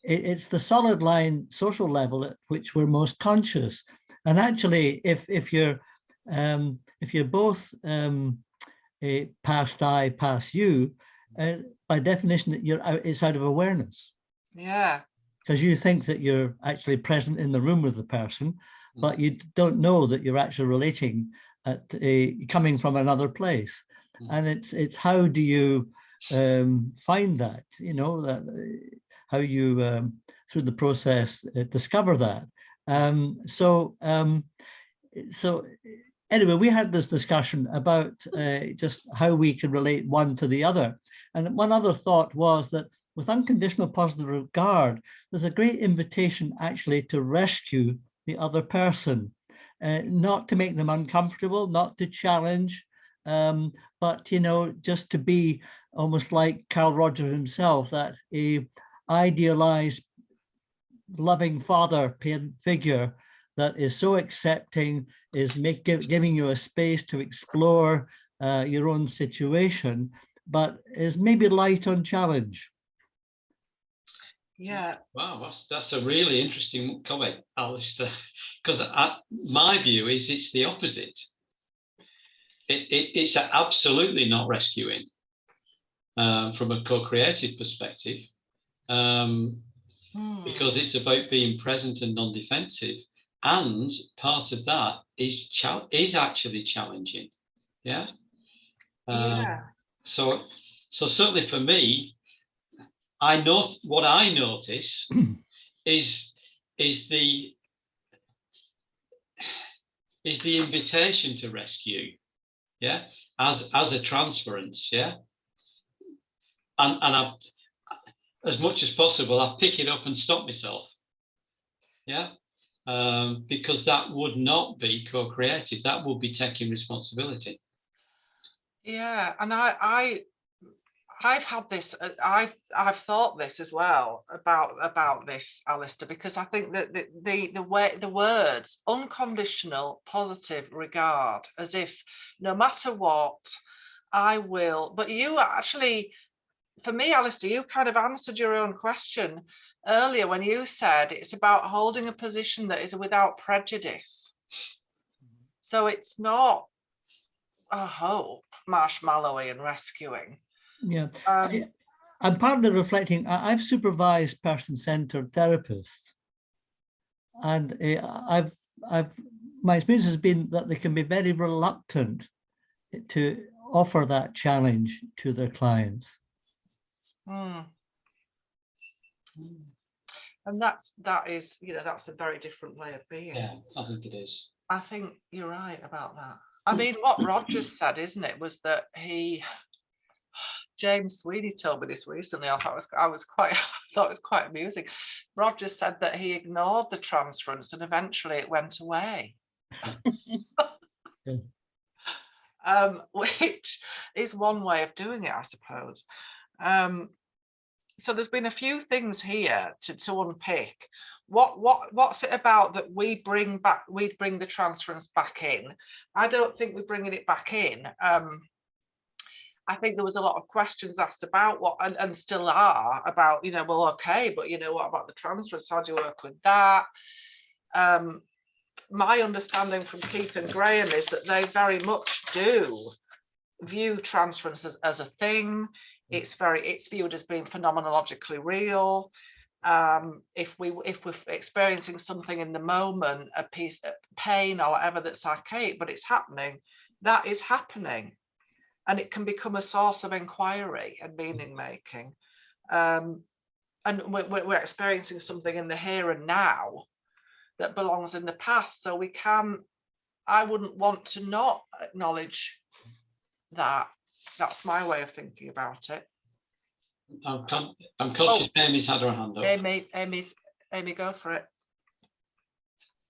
[SPEAKER 4] it's the solid line social level at which we're most conscious. And actually, if you're both past I, past you, by definition, it's out of awareness.
[SPEAKER 1] Yeah.
[SPEAKER 4] Because you think that you're actually present in the room with the person, but you don't know that you're actually relating at coming from another place. And it's how do you find that, that how you through the process discover that. So anyway, we had this discussion about just how we can relate one to the other. And one other thought was that with unconditional positive regard, there's a great invitation actually to rescue the other person, not to make them uncomfortable, not to challenge, but, just to be almost like Carl Rogers himself, that a idealized loving father figure that is so accepting, is giving you a space to explore your own situation, but is maybe light on challenge.
[SPEAKER 1] Yeah.
[SPEAKER 2] Wow, that's a really interesting comment, Alistair, because my view is it's the opposite. It's absolutely not rescuing from a co-creative perspective, because it's about being present and non-defensive, and part of that is actually challenging. Yeah. So certainly for me, what I notice is the invitation to rescue, yeah, as a transference, yeah, and I, as much as possible, I pick it up and stop myself, yeah, because that would not be co-creative. That would be taking responsibility.
[SPEAKER 1] Yeah, and I've had this. I've thought this as well about this, Alistair, because I think that the words unconditional positive regard, as if no matter what, I will. But you actually, for me, Alistair, you kind of answered your own question earlier when you said it's about holding a position that is without prejudice. So it's not, I hope, marshmallowy and rescuing.
[SPEAKER 4] Yeah, I'm partly reflecting. I've supervised person-centered therapists, and my experience has been that they can be very reluctant to offer that challenge to their clients.
[SPEAKER 1] And that is, that's a very different way of being.
[SPEAKER 2] Yeah, I think it is.
[SPEAKER 1] I think you're right about that. I mean, what Rogers said, isn't it, was that James Sweeney told me this recently. I thought it was quite amusing. Rogers said that he ignored the transference and eventually it went away. Which is one way of doing it, I suppose. So there's been a few things here to unpick. What's it about that we bring the transference back in? I don't think we're bringing it back in. I think there was a lot of questions asked about what, and still are, about, well, okay, but what about the transference? How do you work with that? My understanding from Keith and Graham is that they very much do view transference as a thing. It's viewed as being phenomenologically real. if we're experiencing something in the moment, a piece of pain or whatever that's archaic, but it's happening, that is happening, and it can become a source of inquiry and meaning making. And we're experiencing something in the here and now that belongs in the past, so we can, I wouldn't want to not acknowledge that. That's my way of thinking about it.
[SPEAKER 2] I'm conscious Amy's had her hand up.
[SPEAKER 1] Amy, go for it.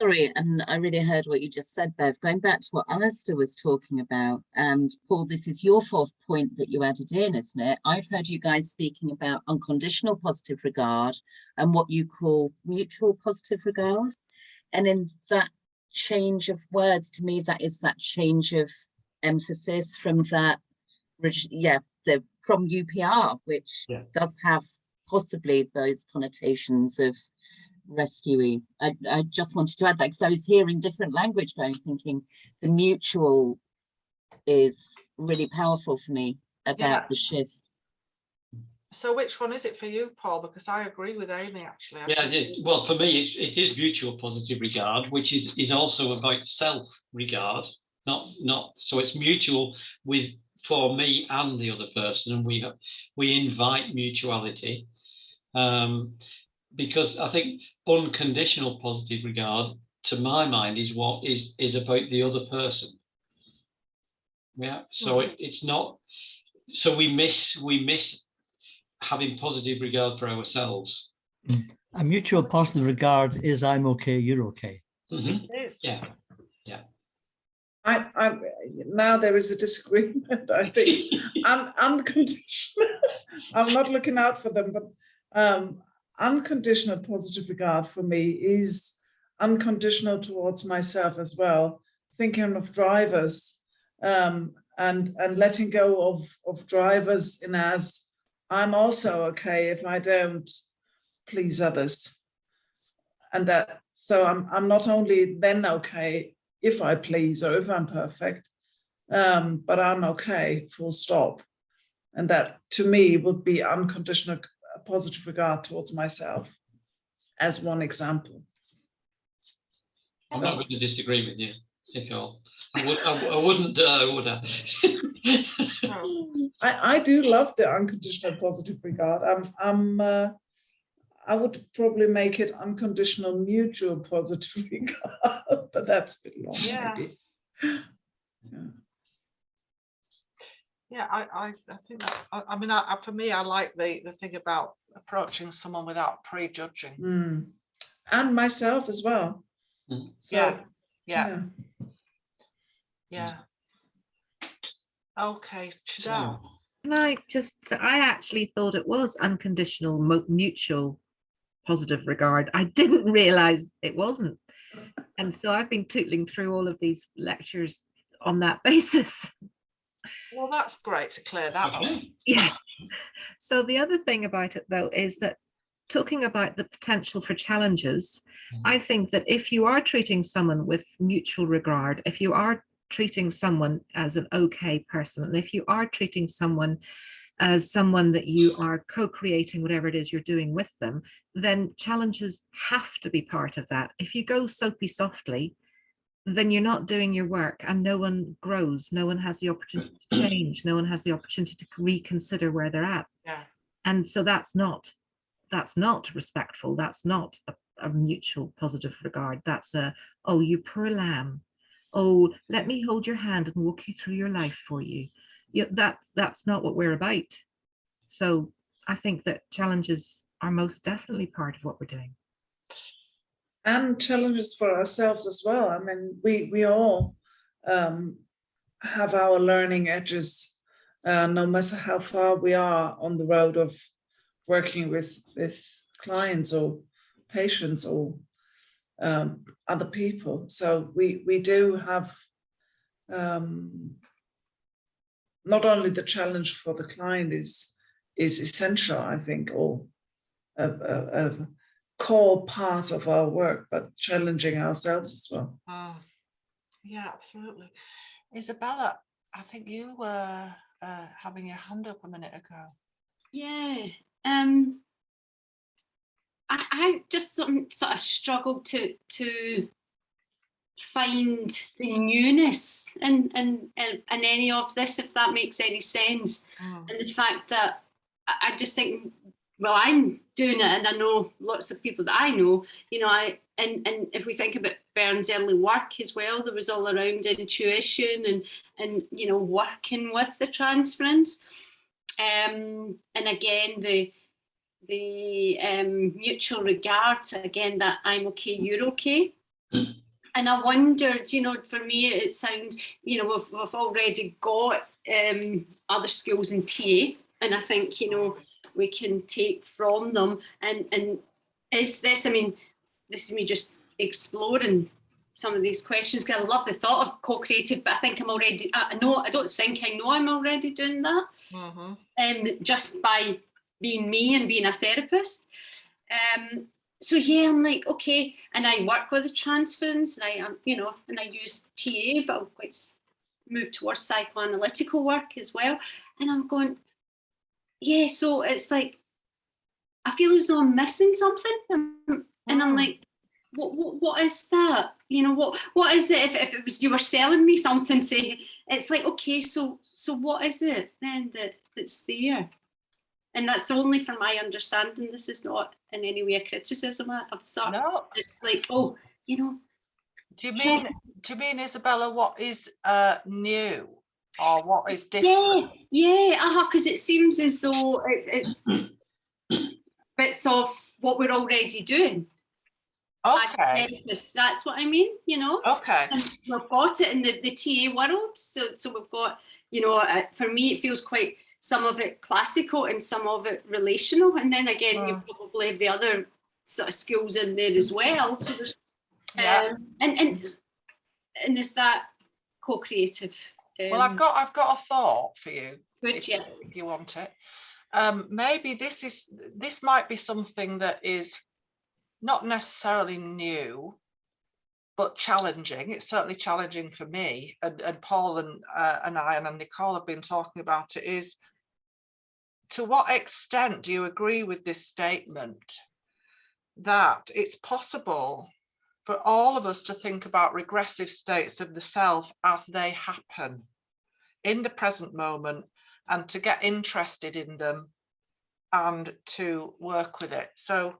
[SPEAKER 5] Sorry, and I really heard what you just said, Bev. Going back to what Alistair was talking about, and Paul, this is your fourth point that you added in, isn't it? I've heard you guys speaking about unconditional positive regard and what you call mutual positive regard. And in that change of words, to me, that is that change of emphasis from that, from UPR, which does have possibly those connotations of rescuing. I just wanted to add that because I was hearing different language going, thinking the mutual is really powerful for me about the shift.
[SPEAKER 1] So which one is it for you, Paul? Because I agree with Amy, actually.
[SPEAKER 2] Well, for me, it is mutual positive regard, which is also about self-regard, not so it's mutual for me and the other person, and we invite mutuality, because I think unconditional positive regard, to my mind, is what is about the other person. Yeah, so it's not. So we miss having positive regard for ourselves.
[SPEAKER 4] A mutual positive regard is I'm okay, you're okay.
[SPEAKER 2] Mm-hmm.
[SPEAKER 1] It is.
[SPEAKER 2] Yeah.
[SPEAKER 3] I now there is a disagreement. I think unconditional. I'm not looking out for them, but unconditional positive regard for me is unconditional towards myself as well. Thinking of drivers and letting go of drivers in as I'm also okay if I don't please others, and that so I'm not only then okay if I please or if I'm perfect, but I'm okay, full stop. And that to me would be unconditional positive regard towards myself as one example.
[SPEAKER 2] I'm not going to disagree with you at all. I wouldn't dare, would I?
[SPEAKER 3] I do love the unconditional positive regard. I would probably make it unconditional mutual positive regard, but that's a bit long, maybe.
[SPEAKER 1] Yeah, I think that, I mean, for me, I like the thing about approaching someone without prejudging.
[SPEAKER 3] And myself as well. So,
[SPEAKER 1] yeah. Okay, Chanel.
[SPEAKER 9] I actually thought it was unconditional mutual positive regard. I didn't realize it wasn't. And so I've been tootling through all of these lectures on that basis.
[SPEAKER 1] Well, that's great to clear that up.
[SPEAKER 9] Yes. So the other thing about it, though, is that talking about the potential for challenges, I think that if you are treating someone with mutual regard, if you are treating someone as an okay person, and if you are treating someone as someone that you are co-creating whatever it is you're doing with them, then challenges have to be part of that. If you go soapy softly, then you're not doing your work, and no one grows, no one has the opportunity to change, no one has the opportunity to reconsider where they're at. And so that's not respectful, that's not a mutual positive regard. That's oh, you poor lamb, oh, let me hold your hand and walk you through your life for you. That's not what we're about. So I think that challenges are most definitely part of what we're doing.
[SPEAKER 3] And challenges for ourselves as well. I mean, we all have our learning edges, no matter how far we are on the road of working with clients or patients or other people. So we do have not only the challenge for the client is essential, I think, or a core part of our work, but challenging ourselves as well.
[SPEAKER 1] Yeah, absolutely. Isabella, I think you were having your hand up a minute ago.
[SPEAKER 12] Yeah. I just sort of struggled to find the newness in any of this, if that makes any sense. And the fact that I just think, well, I'm doing it, and I know lots of people that I know, you know, and if we think about Bern's early work as well, there was all around intuition and you know, working with the transference. And again, the mutual regard, again, that I'm okay, you're okay. And I wondered, you know, for me, it sounds, you know, we've already got other skills in TA, and I think, you know, we can take from them. And is this, I mean, this is me just exploring some of these questions, because I love the thought of co-creative, but I think I'm already, I don't think I know I'm already doing that. Just by being me and being a therapist. So yeah, I'm like, okay, and I work with the transference, and I am, you know, and I use TA, but I'm quite moved towards psychoanalytical work as well. And I'm going, yeah, so it's like, I feel as though I'm missing something. And I'm like, what is that? You know, what is it? If it was, you were selling me something, say, it's like, okay, so what is it then that's there? And that's only from my understanding. This is not in any way a criticism of such. No. It's like, oh, you know.
[SPEAKER 1] Do you mean, Isabella, what is new or what is different?
[SPEAKER 12] Yeah, because it seems as though it's bits of what we're already doing.
[SPEAKER 1] Okay.
[SPEAKER 12] That's what I mean, you know.
[SPEAKER 1] Okay.
[SPEAKER 12] And we've got it in the TA world. So we've got, you know, for me, it feels quite, some of it classical and some of it relational. And then again, you probably have the other sort of skills in there as well. So there's, and is that co-creative?
[SPEAKER 1] Well, I've got a thought for you.
[SPEAKER 12] If
[SPEAKER 1] you want it. Maybe this might be something that is not necessarily new, but challenging. It's certainly challenging for me, and Paul and I and Nicole have been talking about it, is to what extent do you agree with this statement that it's possible for all of us to think about regressive states of the self as they happen in the present moment, and to get interested in them and to work with it? So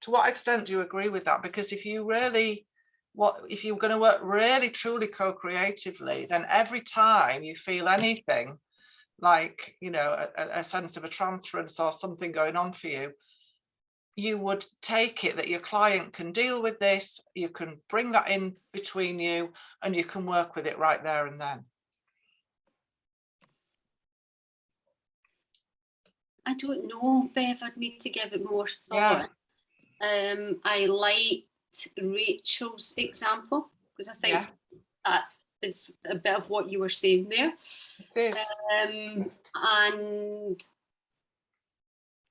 [SPEAKER 1] to what extent do you agree with that? Because if you really, if you're going to work really truly co-creatively, then every time you feel anything like, you know, a sense of a transference or something going on for you, you would take it that your client can deal with this, you can bring that in between you, and you can work with it right there and then.
[SPEAKER 12] I don't know, Bev, I'd need to give it more thought. I liked Rachel's example, because I think that is a bit of what you were saying there.
[SPEAKER 1] It is.
[SPEAKER 12] And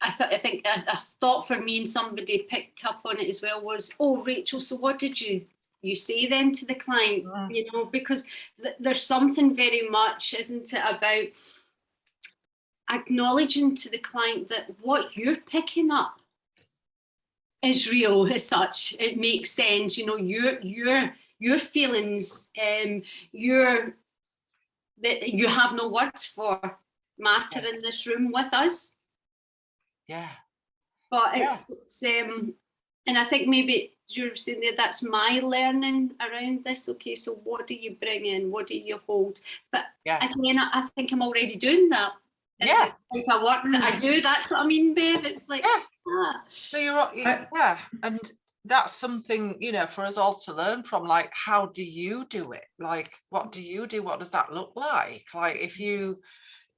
[SPEAKER 12] I think a thought for me, and somebody picked up on it as well, was, oh, Rachel, so what did you say then to the client? You know, because there's something very much, isn't it, about acknowledging to the client that what you're picking up is real as such. It makes sense, you know, your feelings, that you have no words for, matter in this room with us. But it's and I think maybe you're saying that that's my learning around this. Okay, so what do you bring in? What do you hold? But again, I think I'm already doing that. The type of work that I do, that's what I mean, Bev. It's like,
[SPEAKER 1] So and that's something, you know, for us all to learn from. Like, how do you do it? Like, what do you do? What does that look like? Like, if you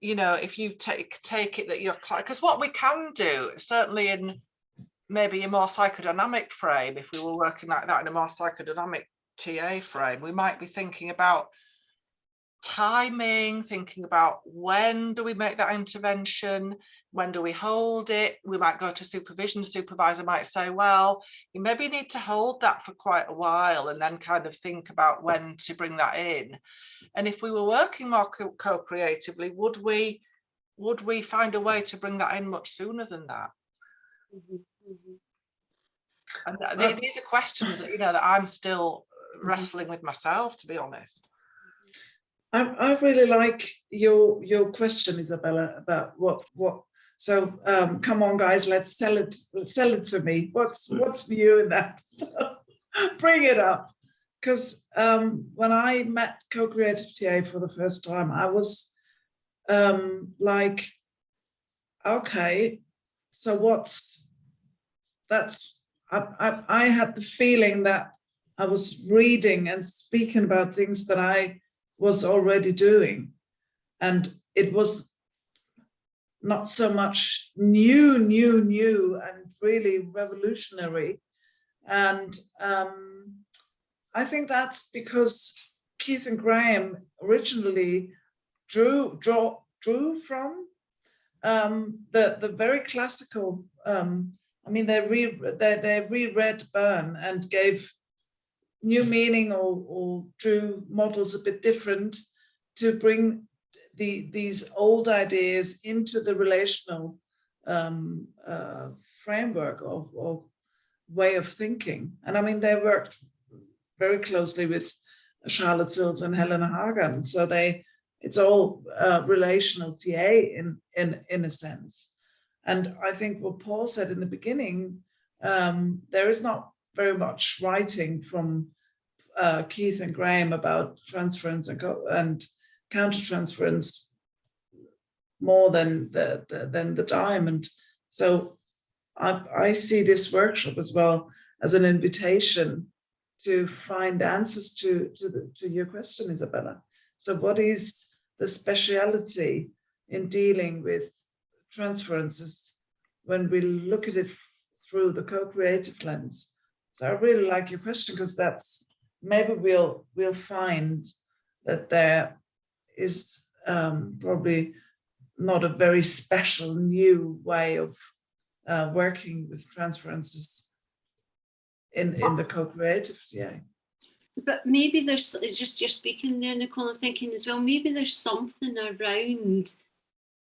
[SPEAKER 1] know, if you take it that you're, because what we can do, certainly in maybe a more psychodynamic frame, if we were working like that in a more psychodynamic TA frame, we might be thinking about timing, thinking about when do we make that intervention, when do we hold it. We might go to supervision. The supervisor might say, well, you maybe need to hold that for quite a while, and then kind of think about when to bring that in. And if we were working more co-creatively, would we find a way to bring that in much sooner than that? And these are questions that, that I'm still wrestling with myself, to be honest.
[SPEAKER 3] I really like your question, Isabella, about what. So come on, guys, let's sell it to me. What's new in that? So, bring it up, because when I met co-creative TA for the first time, I was like, okay, so I had the feeling that I was reading and speaking about things that I was already doing, and it was not so much new and really revolutionary. And I think that's because Keith and Graham originally drew from the very classical. I mean, they reread Byrne and gave new meaning or drew models a bit different to bring these old ideas into the relational framework or way of thinking. And I mean, they worked very closely with Charlotte Sills and Helena Hagen. So it's all relational TA in a sense. And I think what Paul said in the beginning, there is not very much writing from Keith and Graham about transference and countertransference more than the diamond. So I see this workshop as well as an invitation to find answers to your question, Isabella. So what is the speciality in dealing with transferences when we look at it through the co-creative lens? So I really like your question, because that's maybe we'll find that there is probably not a very special new way of working with transferences in the co-creative TA.
[SPEAKER 12] But maybe there's, it's just you're speaking there, Nicole, I'm thinking as well, maybe there's something around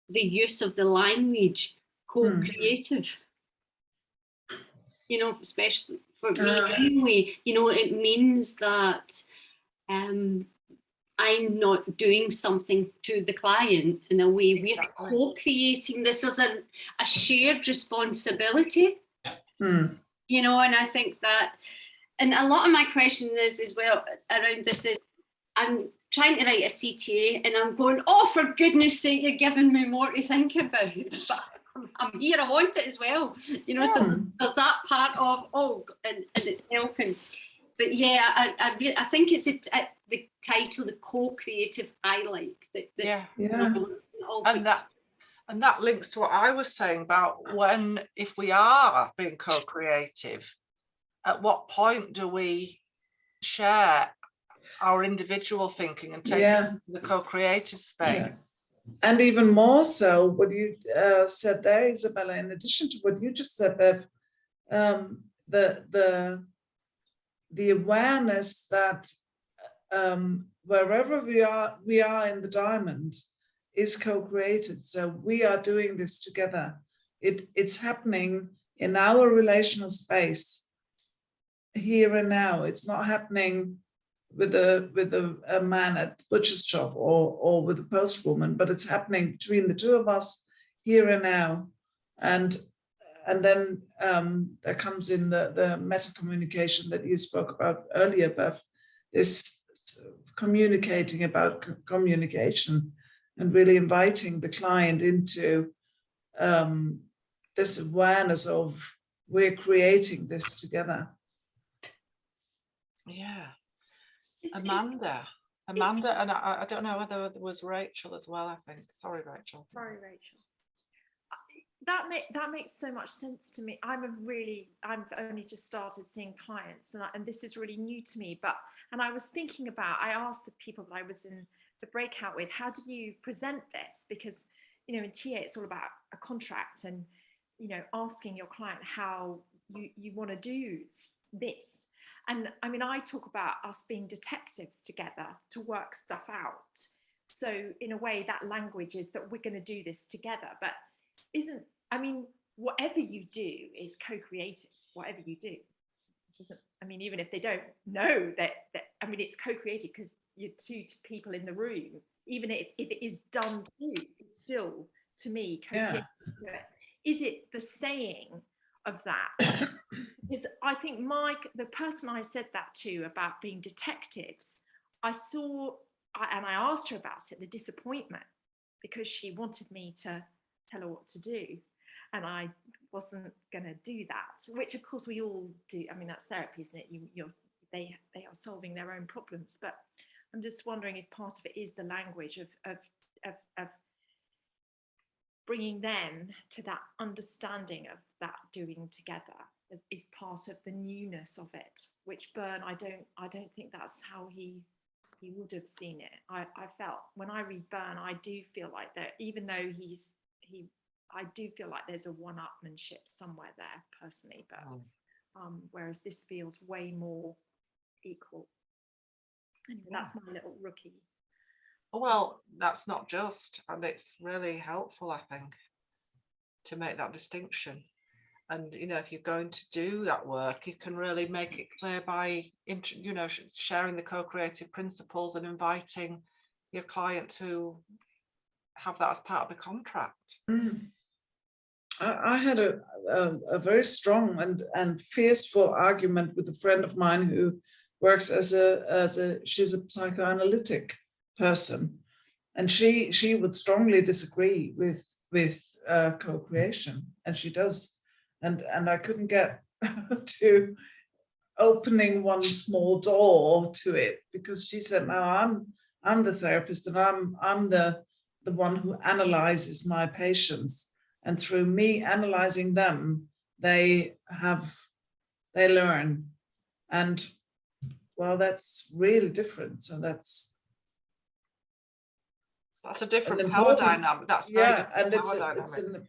[SPEAKER 12] the use of the language co-creative. Especially for me anyway, it means that I'm not doing something to the client in a way. We're co-creating this as a shared responsibility. And I think that, and a lot of my question is as well around this is, I'm trying to write a CTA and I'm going, oh, for goodness sake, you're giving me more to think about. But I'm here, I want it as well. So there's that part of, and it's helping. But yeah, I think it's the title, the co-creative, I like.
[SPEAKER 1] And that links to what I was saying about if we are being co-creative, at what point do we share our individual thinking and take it into the co-creative space?
[SPEAKER 3] And even more so, what you said there, Isabella, in addition to what you just said, Bev, the awareness that wherever we are in the diamond is co-created. So we are doing this together. It's happening in our relational space here and now. It's not happening with a man at the butcher's shop or with a postwoman, but it's happening between the two of us here and now. And then there comes in the meta communication that you spoke about earlier, Bev, this communicating about communication and really inviting the client into this awareness of we're creating this together.
[SPEAKER 1] Yeah. Amanda, and I don't know whether there was Rachel as well, I think. Sorry, Rachel.
[SPEAKER 8] That makes so much sense to me. I've only just started seeing clients, and this is really new to me. And I was thinking about, I asked the people that I was in the breakout with, how do you present this? Because in TA it's all about a contract and asking your client how you want to do this. And I mean, I talk about us being detectives together to work stuff out. So in a way, that language is that we're going to do this together. But whatever you do is co-creative, whatever you do. I mean, even if they don't know that I mean, it's co-created because you're two people in the room. Even if it is done to you, it's still, to me, co-created. Is it the saying of that? Because I think the person I said that to about being detectives, I saw, and I asked her about it, the disappointment, because she wanted me to tell her what to do. And I wasn't going to do that, which of course we all do. I mean, that's therapy, isn't it? They are solving their own problems. But I'm just wondering if part of it is the language of bringing them to that understanding of that doing together is part of the newness of it, which Byrne, I don't think that's how he would have seen it. I felt when I read Byrne, I do feel like that, even though I do feel like there's a one-upmanship somewhere there personally, but whereas this feels way more equal. Anyway, that's my little rookie.
[SPEAKER 1] Well, that's not just, and it's really helpful, I think, to make that distinction. And, you know, if you're going to do that work, you can really make it clear by, you know, sharing the co-creative principles and inviting your client to have that as part of the contract.
[SPEAKER 3] I had a very strong and fierceful argument with a friend of mine who works she's a psychoanalytic person, and she would strongly disagree with co-creation, and she does, and I couldn't get to opening one small door to it, because she said, no, I'm the therapist, and I'm the one who analyzes my patients, and through me analyzing them, they learn. And well, that's really different. So that's
[SPEAKER 1] a different power dynamic. That's very different, and
[SPEAKER 3] it's an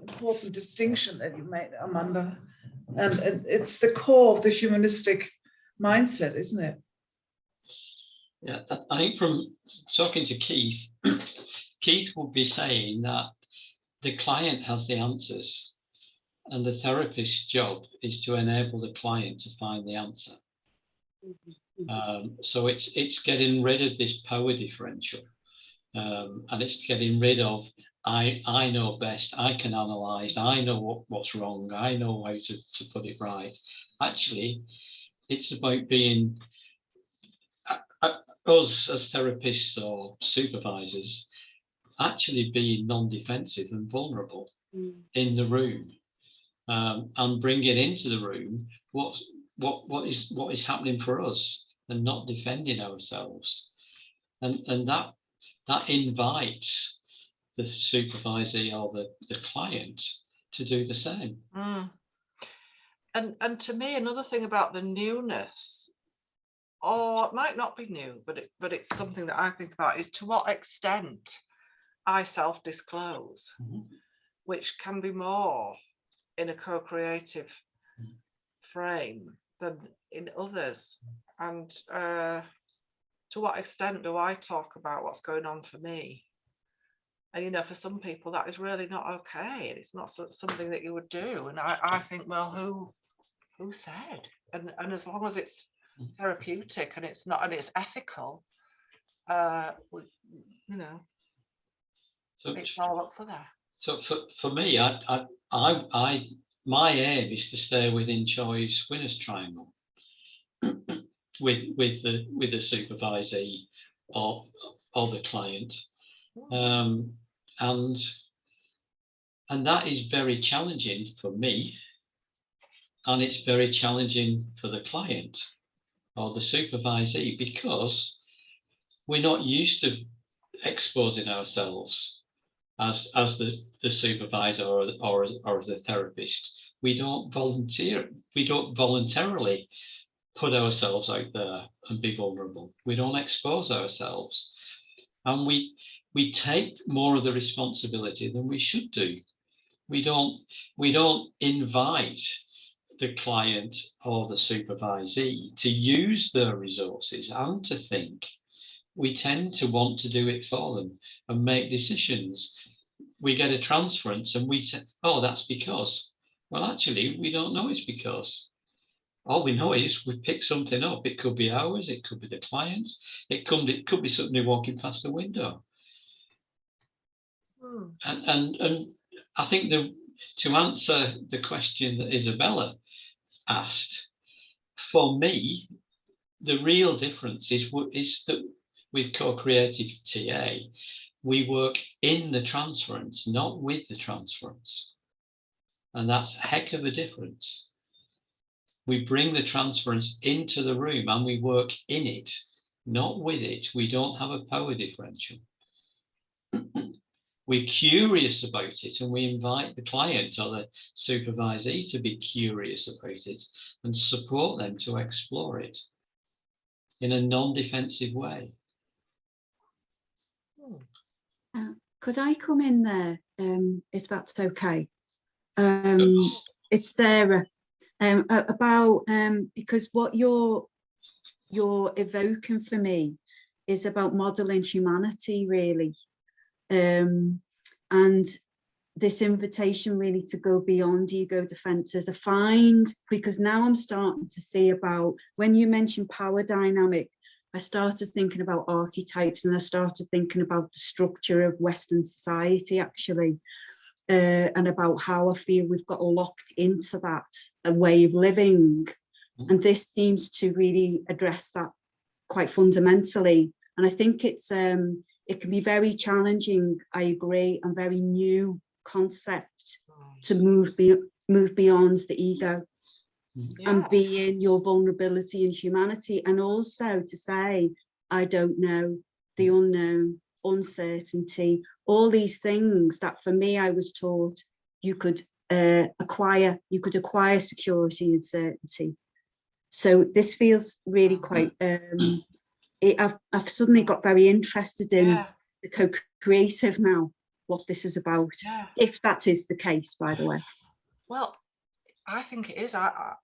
[SPEAKER 3] important distinction that you made, Amanda. And it's the core of the humanistic mindset, isn't it?
[SPEAKER 2] Yeah, I think from talking to Keith, Keith would be saying that the client has the answers, and the therapist's job is to enable the client to find the answer. So it's getting rid of this power differential, and it's getting rid of I know best, I can analyze, I know what's wrong, I know how to put it right. Actually, it's about being us as therapists or supervisors, actually being non-defensive and vulnerable in the room, and bringing into the room what is happening for us, and not defending ourselves, and that invites the supervisor or the client to do the same.
[SPEAKER 1] And to me, another thing about the newness, or it might not be new, but it's something that I think about, is to what extent I self-disclose, which can be more in a co-creative frame than in others. And to what extent do I talk about what's going on for me? And, you know, for some people that is really not okay. It's not something that you would do. And I think, well, who said? And as long as it's therapeutic and it's not, and it's ethical, you know, so it's all up for that. So
[SPEAKER 2] for me, my aim is to stay within Choi's winners triangle with the supervisee or the client, and that is very challenging for me, and it's very challenging for the client or the supervisee, because we're not used to exposing ourselves as the supervisor or the therapist. We don't voluntarily put ourselves out there and be vulnerable. We don't expose ourselves, and we take more of the responsibility than we should do. We don't invite the client or the supervisee to use their resources and to think. We tend to want to do it for them and make decisions. We get a transference and we say, oh, that's because. Well, actually, we don't know it's because. All we know is we pick something up. It could be ours, it could be the client's, it could be somebody walking past the window. And I think to answer the question that Isabella asked, for me, the real difference is that with co-creative TA, we work in the transference, not with the transference. And that's a heck of a difference. We bring the transference into the room and we work in it, not with it. We don't have a power differential. We're curious about it and we invite the client or the supervisee to be curious about it and support them to explore it in a non-defensive way.
[SPEAKER 13] Could I come in there, if that's okay? It's Sarah. About because what you're evoking for me is about modeling humanity, really, and this invitation really to go beyond ego defenses. I find, because now I'm starting to see about, when you mentioned power dynamic, I started thinking about archetypes and I started thinking about the structure of Western society, actually. And about how I feel we've got locked into that a way of living. And this seems to really address that quite fundamentally. And I think it's it can be very challenging, I agree, and very new concept to move beyond the ego and be in your vulnerability and humanity, and also to say, I don't know, the unknown, uncertainty, all these things that for me I was taught you could acquire security and certainty. So this feels really quite I've suddenly got very interested in the co-creative now, what this is about, if that is the case, by the way.
[SPEAKER 1] Well, I think it is. I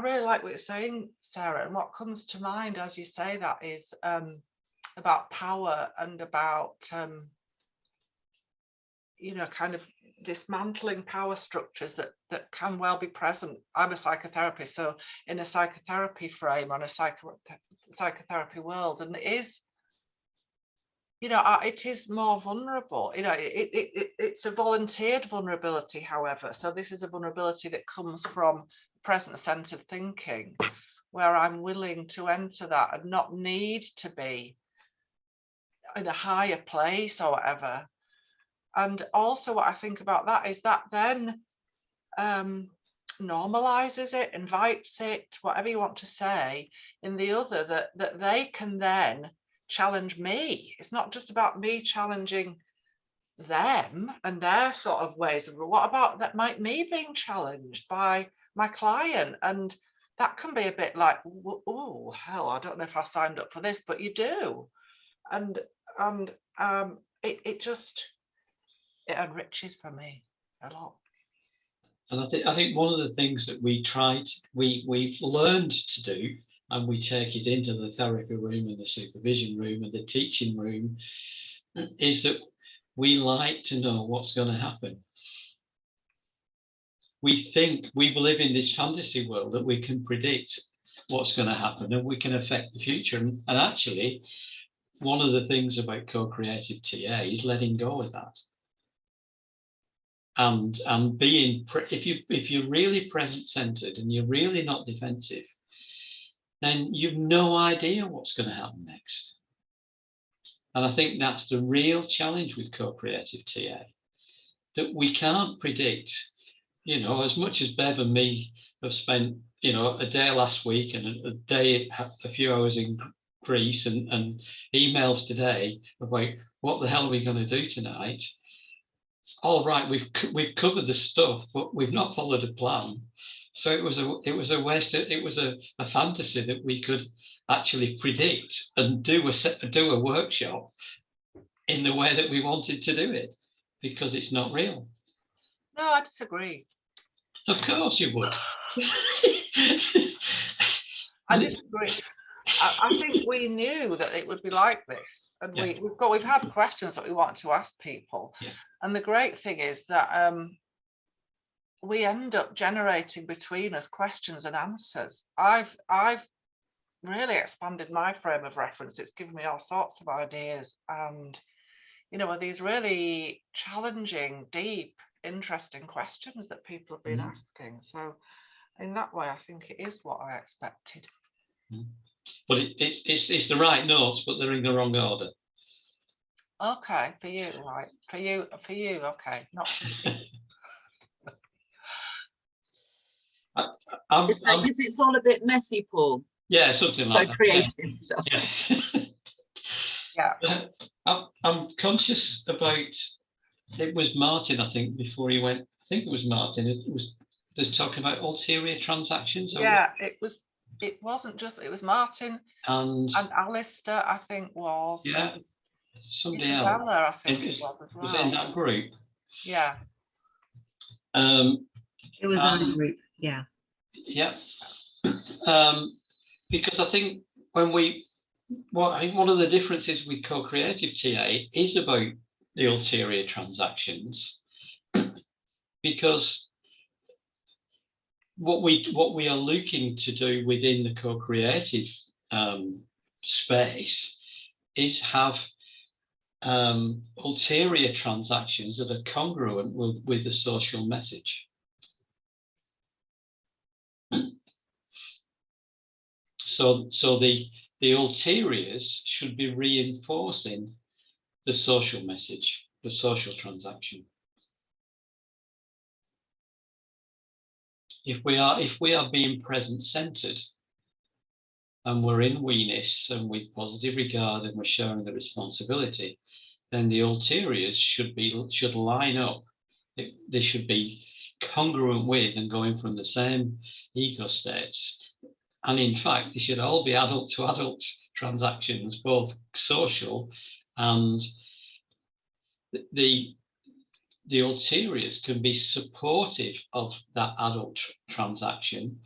[SPEAKER 1] really like what you're saying, Sarah, and what comes to mind as you say that is about power and about you know, kind of dismantling power structures that can well be present. I'm a psychotherapist, so in a psychotherapy frame, on a psychotherapy world, and it is, you know, it is more vulnerable. You know, it's a volunteered vulnerability, however. So this is a vulnerability that comes from present-centered thinking, where I'm willing to enter that and not need to be in a higher place or whatever. And also what I think about that is that then normalizes it, invites it, whatever you want to say, in the other, that they can then challenge me. It's not just about me challenging them and their sort of ways of, what about that might me being challenged by my client? And that can be a bit like, oh hell, I don't know if I signed up for this, but you do. And it enriches for me a lot.
[SPEAKER 2] And I think one of the things that we've learned to do, and we take it into the therapy room and the supervision room and the teaching room, is that we like to know what's going to happen. We think we live in this fantasy world that we can predict what's going to happen and we can affect the future. And actually, one of the things about co-creative TA is letting go of that. And being, if you're really present-centered and you're really not defensive, then you've no idea what's going to happen next. And I think that's the real challenge with co-creative TA, that we can't predict. You know, as much as Bev and me have spent, you know, a day last week and a day, a few hours in Greece and emails today about what the hell are we going to do tonight? All right, we've covered the stuff, but we've not followed a plan. So it was a waste. It was a fantasy that we could actually predict and do a workshop in the way that we wanted to do it, because it's not real.
[SPEAKER 1] No, I disagree.
[SPEAKER 2] Of course you would.
[SPEAKER 1] I disagree. I think we knew that it would be like this, and we've had questions that we wanted to ask people. And the great thing is that we end up generating between us questions and answers. I've really expanded my frame of reference. It's given me all sorts of ideas, and these really challenging, deep, interesting questions that people have been asking. So in that way, I think it is what I expected.
[SPEAKER 2] But it's the right notes, but they're in the wrong order.
[SPEAKER 1] Okay, for you, right? For you, okay, not for me.
[SPEAKER 5] It's like, because it's all a bit messy, Paul.
[SPEAKER 2] Yeah, something like
[SPEAKER 5] So
[SPEAKER 2] that.
[SPEAKER 5] creative stuff.
[SPEAKER 2] Yeah. I'm conscious about, it was Martin, I think, before he went, I think it was Martin, there's talking about ulterior transactions.
[SPEAKER 1] Yeah, it wasn't just, it was Martin
[SPEAKER 2] and
[SPEAKER 1] Alistair, I think was.
[SPEAKER 2] Yeah, somebody
[SPEAKER 1] Isabella,
[SPEAKER 2] else.
[SPEAKER 1] I think it was as well.
[SPEAKER 2] Was in that group.
[SPEAKER 1] Yeah.
[SPEAKER 9] It was in the group, yeah.
[SPEAKER 2] Yeah. Because I think I think one of the differences with co-creative TA is about the ulterior transactions, because what we are looking to do within the co-creative space is have ulterior transactions that are congruent with the social message. So the ulteriors should be reinforcing the social message, the social transaction. If we are being present-centered and we're in we-ness and with positive regard and we're showing the responsibility, then the ulteriors should line up. They should be congruent with and going from the same ego states. And in fact, they should all be adult to adult transactions, both social and the ulteriors can be supportive of that adult transaction,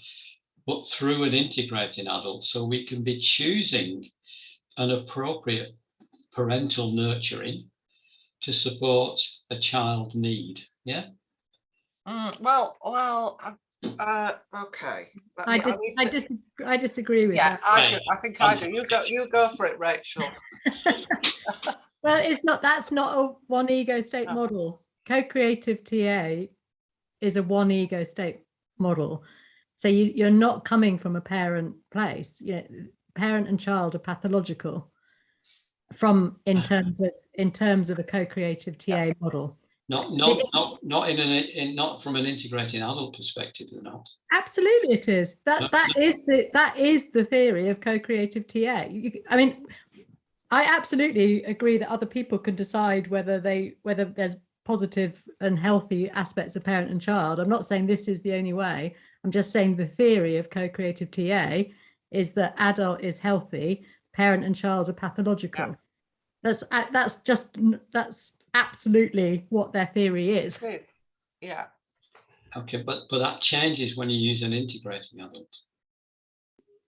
[SPEAKER 2] but through an integrating adult. So we can be choosing an appropriate parental nurturing to support a child need. Yeah.
[SPEAKER 1] Okay.
[SPEAKER 7] I disagree with that.
[SPEAKER 1] I do. I think I do. You go for it, Rachel.
[SPEAKER 7] Well, that's not a one ego state model. Co-creative TA is a one ego state model. So you're not coming from a parent place. Parent and child are pathological in terms of a co-creative TA model.
[SPEAKER 2] Not from an integrating adult perspective, they're not.
[SPEAKER 7] Absolutely, it is. That is the theory of co-creative TA. I mean, I absolutely agree that other people can decide whether there's positive and healthy aspects of parent and child. I'm not saying this is the only way. I'm just saying the theory of co-creative TA is that adult is healthy, parent and child are pathological. Yeah. That's absolutely what their theory is.
[SPEAKER 1] It is. Yeah.
[SPEAKER 2] Okay, but that changes when you use an integrating adult.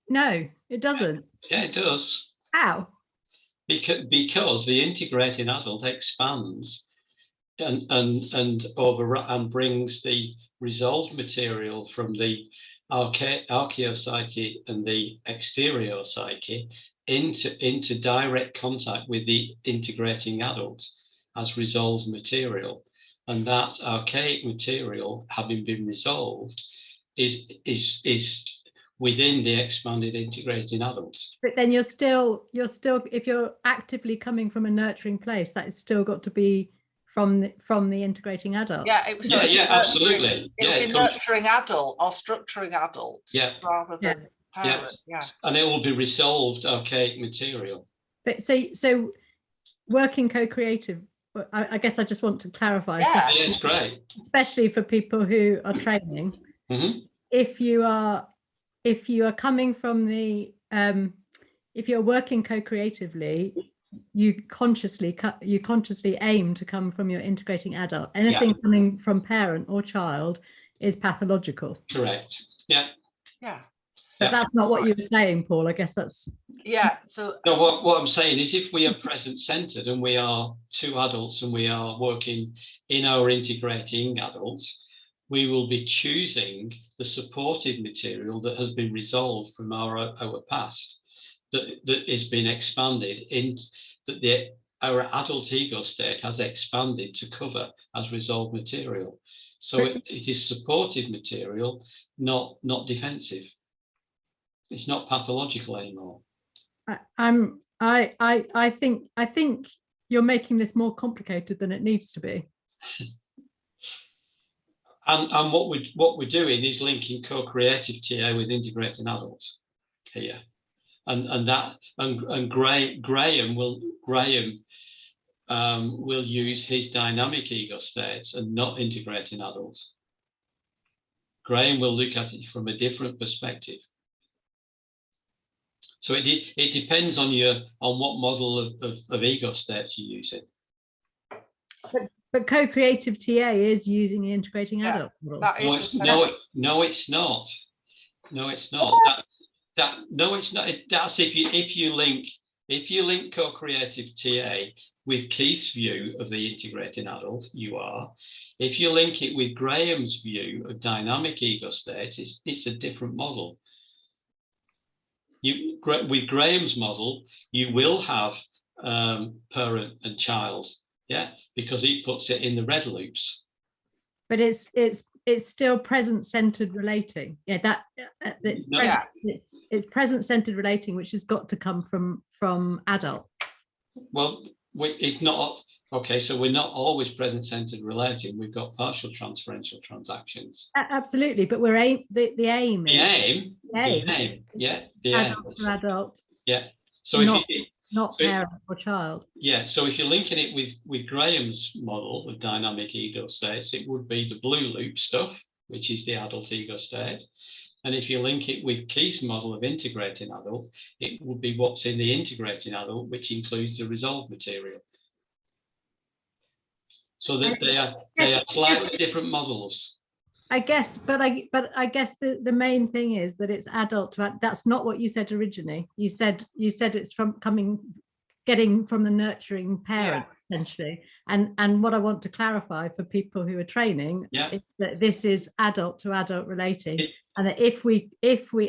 [SPEAKER 7] No, it doesn't.
[SPEAKER 2] Yeah, it does.
[SPEAKER 7] How?
[SPEAKER 2] Because the integrating adult expands and brings the resolved material from the archaeopsyche and the exteriopsyche into direct contact with the integrating adult as resolved material, and that archaic material, having been resolved, is within the expanded integrating adult.
[SPEAKER 7] But then you're still if you're actively coming from a nurturing place, that has still got to be from the integrating adult.
[SPEAKER 1] Yeah,
[SPEAKER 2] absolutely.
[SPEAKER 1] It would be nurturing adult or structuring adult rather than parent. Yeah.
[SPEAKER 2] And it will be resolved archaic material.
[SPEAKER 7] But so working co-creative, I guess I just want to clarify.
[SPEAKER 2] Yeah, it's great.
[SPEAKER 7] Especially for people who are training.
[SPEAKER 2] Mm-hmm.
[SPEAKER 7] If you are coming from the if you're working co-creatively, you consciously aim to come from your integrating adult. Anything coming from parent or child is pathological.
[SPEAKER 2] Correct. Yeah.
[SPEAKER 7] But that's not what you were saying, Paul. I guess that's.
[SPEAKER 1] Yeah. So.
[SPEAKER 2] No, what I'm saying is, if we are present-centered and we are two adults and we are working in our integrating adults, we will be choosing the supportive material that has been resolved from our past, that is being expanded in, that our adult ego state has expanded to cover as resolved material. So it is supportive material, not defensive. It's not pathological anymore.
[SPEAKER 7] I think you're making this more complicated than it needs to be.
[SPEAKER 2] And what we're doing is linking co-creative TA with integrating adults here, and Graham will use his dynamic ego states and not integrating adults. Graham will look at it from a different perspective. So it depends on what model of ego states you're using.
[SPEAKER 7] But co-creative TA is using the integrating adult model.
[SPEAKER 2] No, it's not. No, it's not. No, it's not. That's if you link co-creative TA with Keith's view of the integrating adult, you are. If you link it with Graham's view of dynamic ego states, it's a different model. With Graham's model, you will have parent and child, yeah, because he puts it in the red loops.
[SPEAKER 7] But it's still present-centered relating. Yeah, it's present-centered relating, which has got to come from adult.
[SPEAKER 2] Well, it's not okay. So we're not always present-centered relating. We've got partial transferential transactions.
[SPEAKER 7] Absolutely, but we're the aim. Adult to adult.
[SPEAKER 2] Yeah. So
[SPEAKER 7] not parent or child.
[SPEAKER 2] Yeah. So if you're linking it with Graham's model of dynamic ego states, it would be the blue loop stuff, which is the adult ego state. And if you link it with Keith's model of integrating adult, it would be what's in the integrating adult, which includes the resolved material. So that they are slightly different models.
[SPEAKER 7] I guess, but I guess the main thing is that it's adult to. That's not what you said originally. You said it's from getting from the nurturing parent, essentially. And what I want to clarify for people who are training is that this is adult to adult relating, and that if we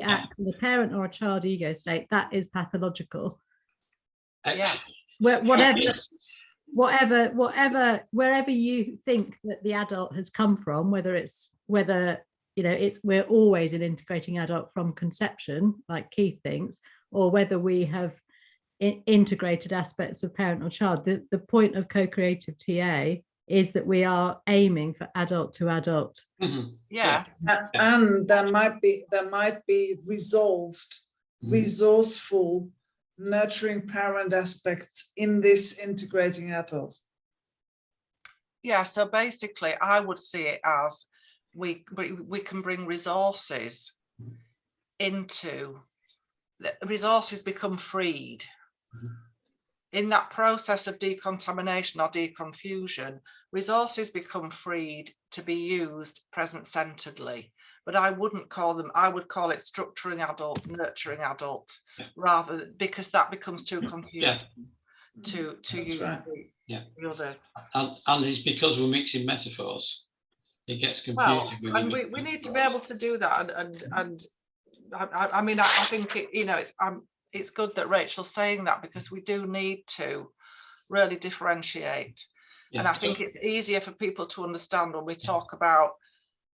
[SPEAKER 7] act with a parent or a child ego state, that is pathological. Wherever you think that the adult has come from, whether we're always an integrating adult from conception, like Keith thinks, or whether we have integrated aspects of parent or child, the point of co-creative TA is that we are aiming for adult to adult.
[SPEAKER 2] Mm-hmm.
[SPEAKER 3] And there might be resolved, resourceful, nurturing parent aspects in this integrating adult.
[SPEAKER 1] Yeah, so basically I would see it as we can bring resources into, resources become freed. In that process of decontamination or deconfusion, resources become freed to be used present-centeredly. But I wouldn't call them, I would call it structuring adult, nurturing adult, rather, because that becomes too confusing to use the others.
[SPEAKER 2] And it's because we're mixing metaphors. It gets confusing.
[SPEAKER 1] Well, and we need to be able to do that. And I mean, I think it's good that Rachel's saying that, because we do need to really differentiate. And I think it's easier for people to understand when we talk about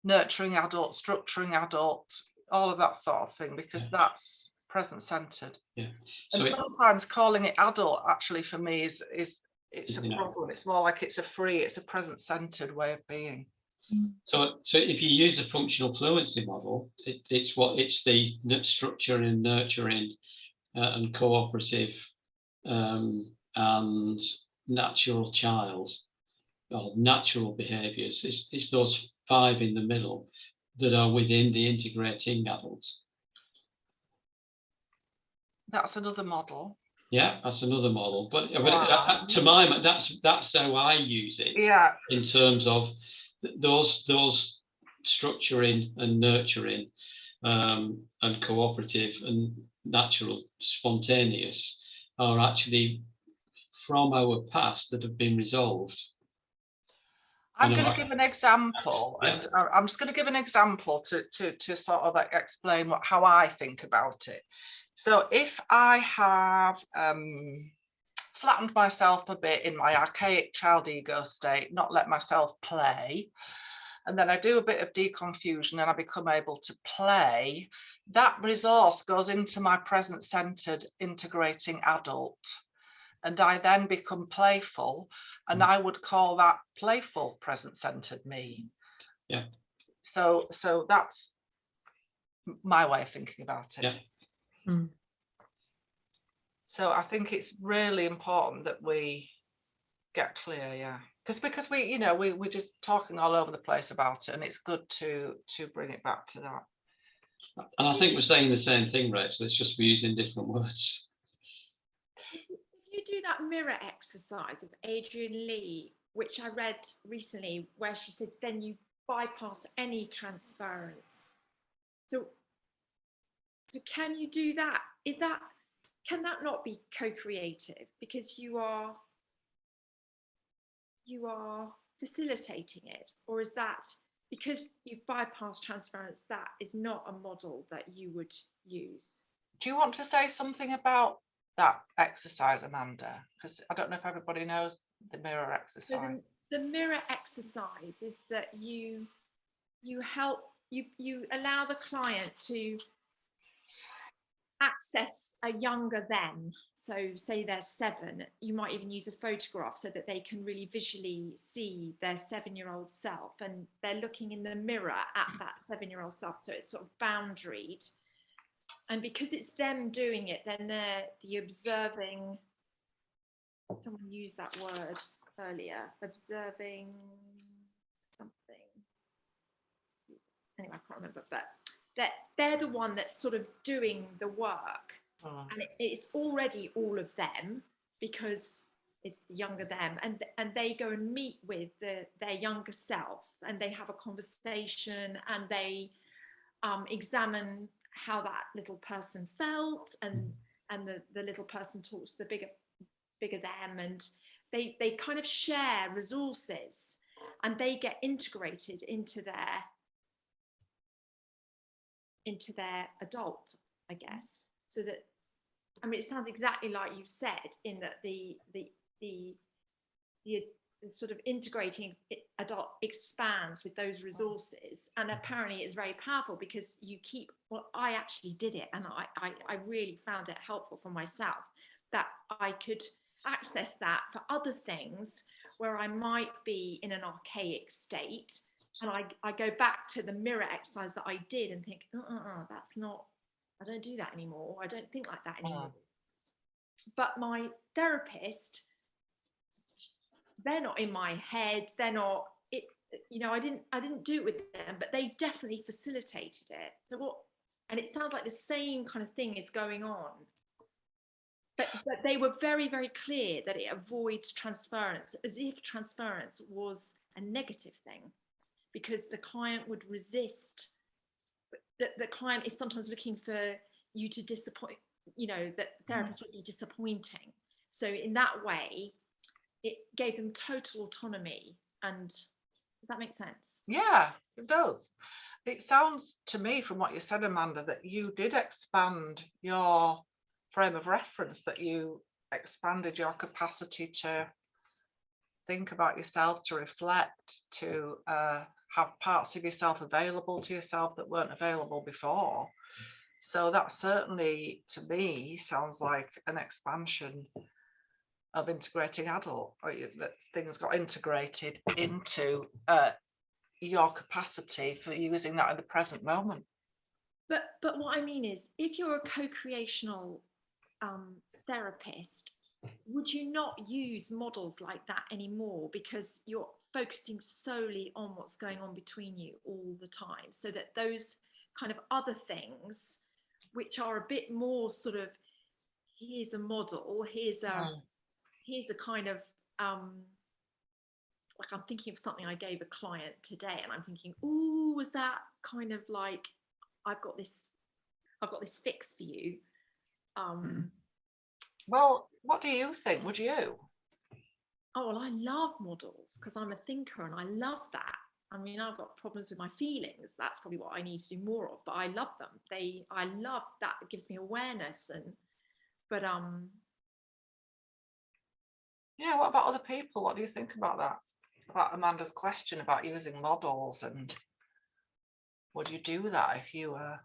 [SPEAKER 1] nurturing adult, structuring adult, all of that sort of thing, because that's present-centered. So and sometimes calling it adult actually for me is a problem. It's more like it's a present-centered way of being.
[SPEAKER 2] So if you use a functional fluency model, it's the structure and nurturing and cooperative and natural child, or natural behaviors. It's those 5 in the middle that are within the integrating adult.
[SPEAKER 1] That's another model.
[SPEAKER 2] Yeah, that's another model. But to my mind, that's how I use it.
[SPEAKER 1] Yeah.
[SPEAKER 2] In terms of those structuring and nurturing and cooperative and natural spontaneous are actually from our past that have been resolved.
[SPEAKER 1] I'm going to give an example, and I'm just going to give an example to sort of like explain how I think about it. So if I have flattened myself a bit in my archaic child ego state, not let myself play, and then I do a bit of deconfusion and I become able to play, that resource goes into my present-centered integrating adult. And I then become playful, and I would call that playful present-centered me.
[SPEAKER 2] Yeah.
[SPEAKER 1] So that's my way of thinking about it.
[SPEAKER 2] Yeah.
[SPEAKER 7] Mm.
[SPEAKER 1] So I think it's really important that we get clear, yeah. Because we're just talking all over the place about it, and it's good to bring it back to that.
[SPEAKER 2] And I think we're saying the same thing, Rachel. It's just we're using different words.
[SPEAKER 8] You do that mirror exercise of Adrian Lee, which I read recently, where she said then you bypass any transference. So can you do that? Can that not be co-creative, because you are facilitating it? Or is that because you've bypassed transference, that is not a model that you would use?
[SPEAKER 1] Do you want to say something about that exercise, Amanda? Because I don't know if everybody knows the mirror exercise.
[SPEAKER 8] So the mirror exercise is that you allow the client to access a younger them. So say they're 7, you might even use a photograph so that they can really visually see their 7-year-old self, and they're looking in the mirror at that 7-year-old self, so it's sort of boundaried. And because it's them doing it, then they're the observing, someone used that word earlier, observing something. Anyway, I can't remember, but they're the one that's sort of doing the work. Oh. And it's already all of them, because it's the younger them, and they go and meet with their younger self, and they have a conversation, and they examine how that little person felt, and the little person talks to the bigger them, and they kind of share resources, and they get integrated into their adult, I guess. So that, I mean, it sounds exactly like you've said, in that the sort of integrating adult expands with those resources, and apparently it's very powerful, because you keep, well, I actually did it, and I really found it helpful for myself, that I could access that for other things where I might be in an archaic state, and I go back to the mirror exercise that I did and think, that's not, I don't do that anymore, I don't think like that anymore. But my therapist, they're not in my head, they're not, I didn't do it with them, but they definitely facilitated it. So and it sounds like the same kind of thing is going on, but they were very, very clear that it avoids transference, as if transference was a negative thing, because the client would resist, that the client is sometimes looking for you to disappoint, that the therapist would be disappointing. So in that way, it gave them total autonomy. And does that make sense?
[SPEAKER 1] Yeah, it does. It sounds to me, from what you said, Amanda, that you did expand your frame of reference, that you expanded your capacity to think about yourself, to reflect, to have parts of yourself available to yourself that weren't available before. So that certainly, to me, sounds like an expansion of integrating adult, or that things got integrated into your capacity for using that in the present moment.
[SPEAKER 8] But what I mean is, if you're a co-creational therapist, would you not use models like that anymore, because you're focusing solely on what's going on between you all the time, so that those kind of other things, which are a bit more sort of, here's a model, here's a kind of like, I'm thinking of something I gave a client today, and I'm thinking, oh, was that kind of like, I've got this fix for you.
[SPEAKER 1] Well, what do you think? Would you?
[SPEAKER 8] oh, well, I love models because I'm a thinker and I love that. I mean, I've got problems with my feelings. That's probably what I need to do more of, but I love them. I love that. It gives me awareness. But
[SPEAKER 1] yeah, what about other people? What do you think about that? About Amanda's question about using models, and would you do that if you were,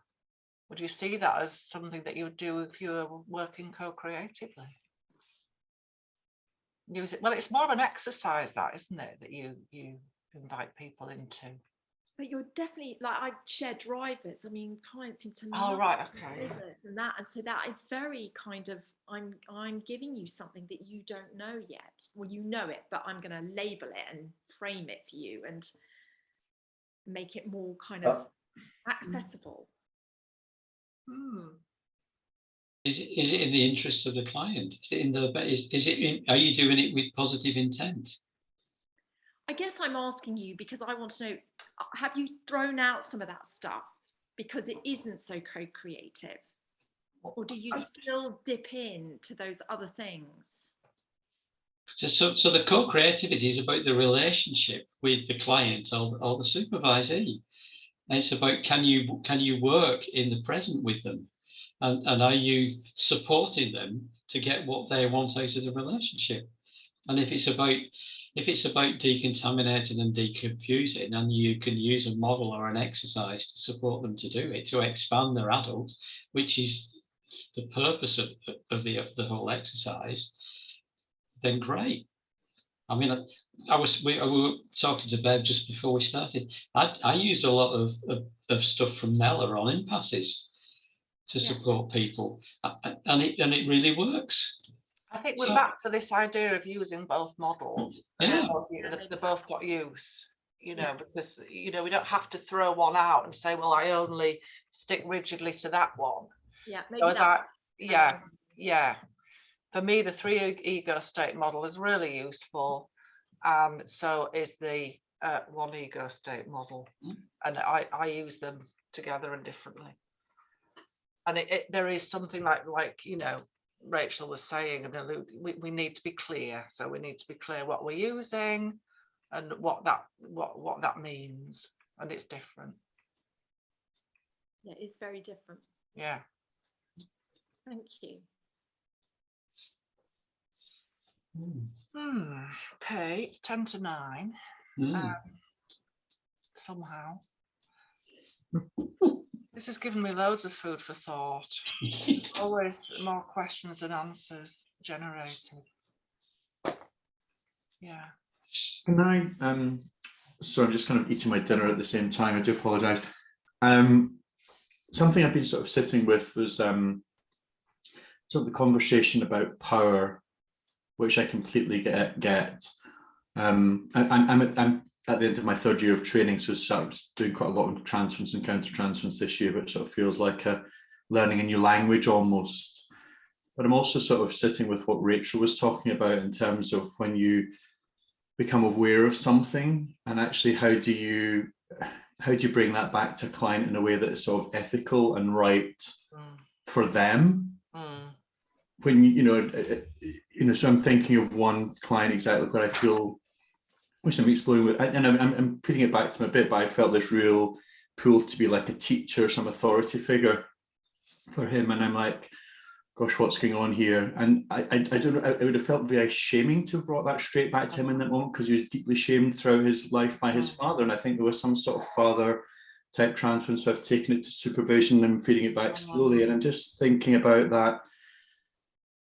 [SPEAKER 1] would you see that as something that you would do if you were working co-creatively? Use it, well, it's more of an exercise, that, isn't it, that you invite people into.
[SPEAKER 8] But you're definitely, like, I share drivers. I mean, clients seem to
[SPEAKER 1] Oh,
[SPEAKER 8] love
[SPEAKER 1] right, okay.
[SPEAKER 8] drivers and that, and so that is very kind of, I'm giving you something that you don't know yet. Well, you know it, but I'm going to label it and frame it for you and make it more kind of accessible.
[SPEAKER 2] Is it in the interests of the client? Is it in the, are you doing it with positive intent?
[SPEAKER 8] I guess I'm asking you because I want to know, have you thrown out some of that stuff because it isn't so co-creative? Or do you still dip into those other things?
[SPEAKER 2] So the co-creativity is about the relationship with the client or the supervisee. And it's about, can you work in the present with them? And are you supporting them to get what they want out of the relationship? And if it's about decontaminating and deconfusing, and you can use a model or an exercise to support them to do it, to expand their adult, which is the purpose of the whole exercise, then great. I mean, we were talking to Bev just before we started. I use a lot of stuff from Nella on impasses to support people, and it really works.
[SPEAKER 1] I think we're back to this idea of using both models.
[SPEAKER 2] Yeah.
[SPEAKER 1] They both got use, because, we don't have to throw one out and say, well, I only stick rigidly to that one.
[SPEAKER 8] Yeah, maybe
[SPEAKER 1] yeah. For me, the 3 ego state model is really useful. And so is the 1 ego state model. And I use them together and differently. And there is something like, Rachel was saying, and we need to be clear. So we need to be clear what we're using and what that means. And it's different.
[SPEAKER 8] Yeah, it's very different.
[SPEAKER 1] Yeah.
[SPEAKER 8] Thank you.
[SPEAKER 1] Okay, it's 10 to 9. Somehow. This has given me loads of food for thought. Always more questions than answers generated. Yeah.
[SPEAKER 14] Can I, so I'm just kind of eating my dinner at the same time. I do apologize. Something I've been sort of sitting with was sort of the conversation about power, which I completely get. I'm at the end of my 3rd year of training, so I'm doing quite a lot of transference and counter-transference this year, which sort of feels like learning a new language almost. But I'm also sort of sitting with what Rachel was talking about in terms of when you become aware of something, and actually how do you bring that back to a client in a way that is sort of ethical and right for them. When so I'm thinking of one client exactly where I feel, which I'm exploring with, and I'm putting it back to my bit, but I felt this real pull to be like a teacher, some authority figure for him, and I'm like, gosh, what's going on here? And I don't know, it would have felt very shaming to have brought that straight back to him in that moment, because he was deeply shamed throughout his life by his father, and I think there was some sort of father type transference, so I've taken it to supervision and feeding it back slowly, and I'm just thinking about that.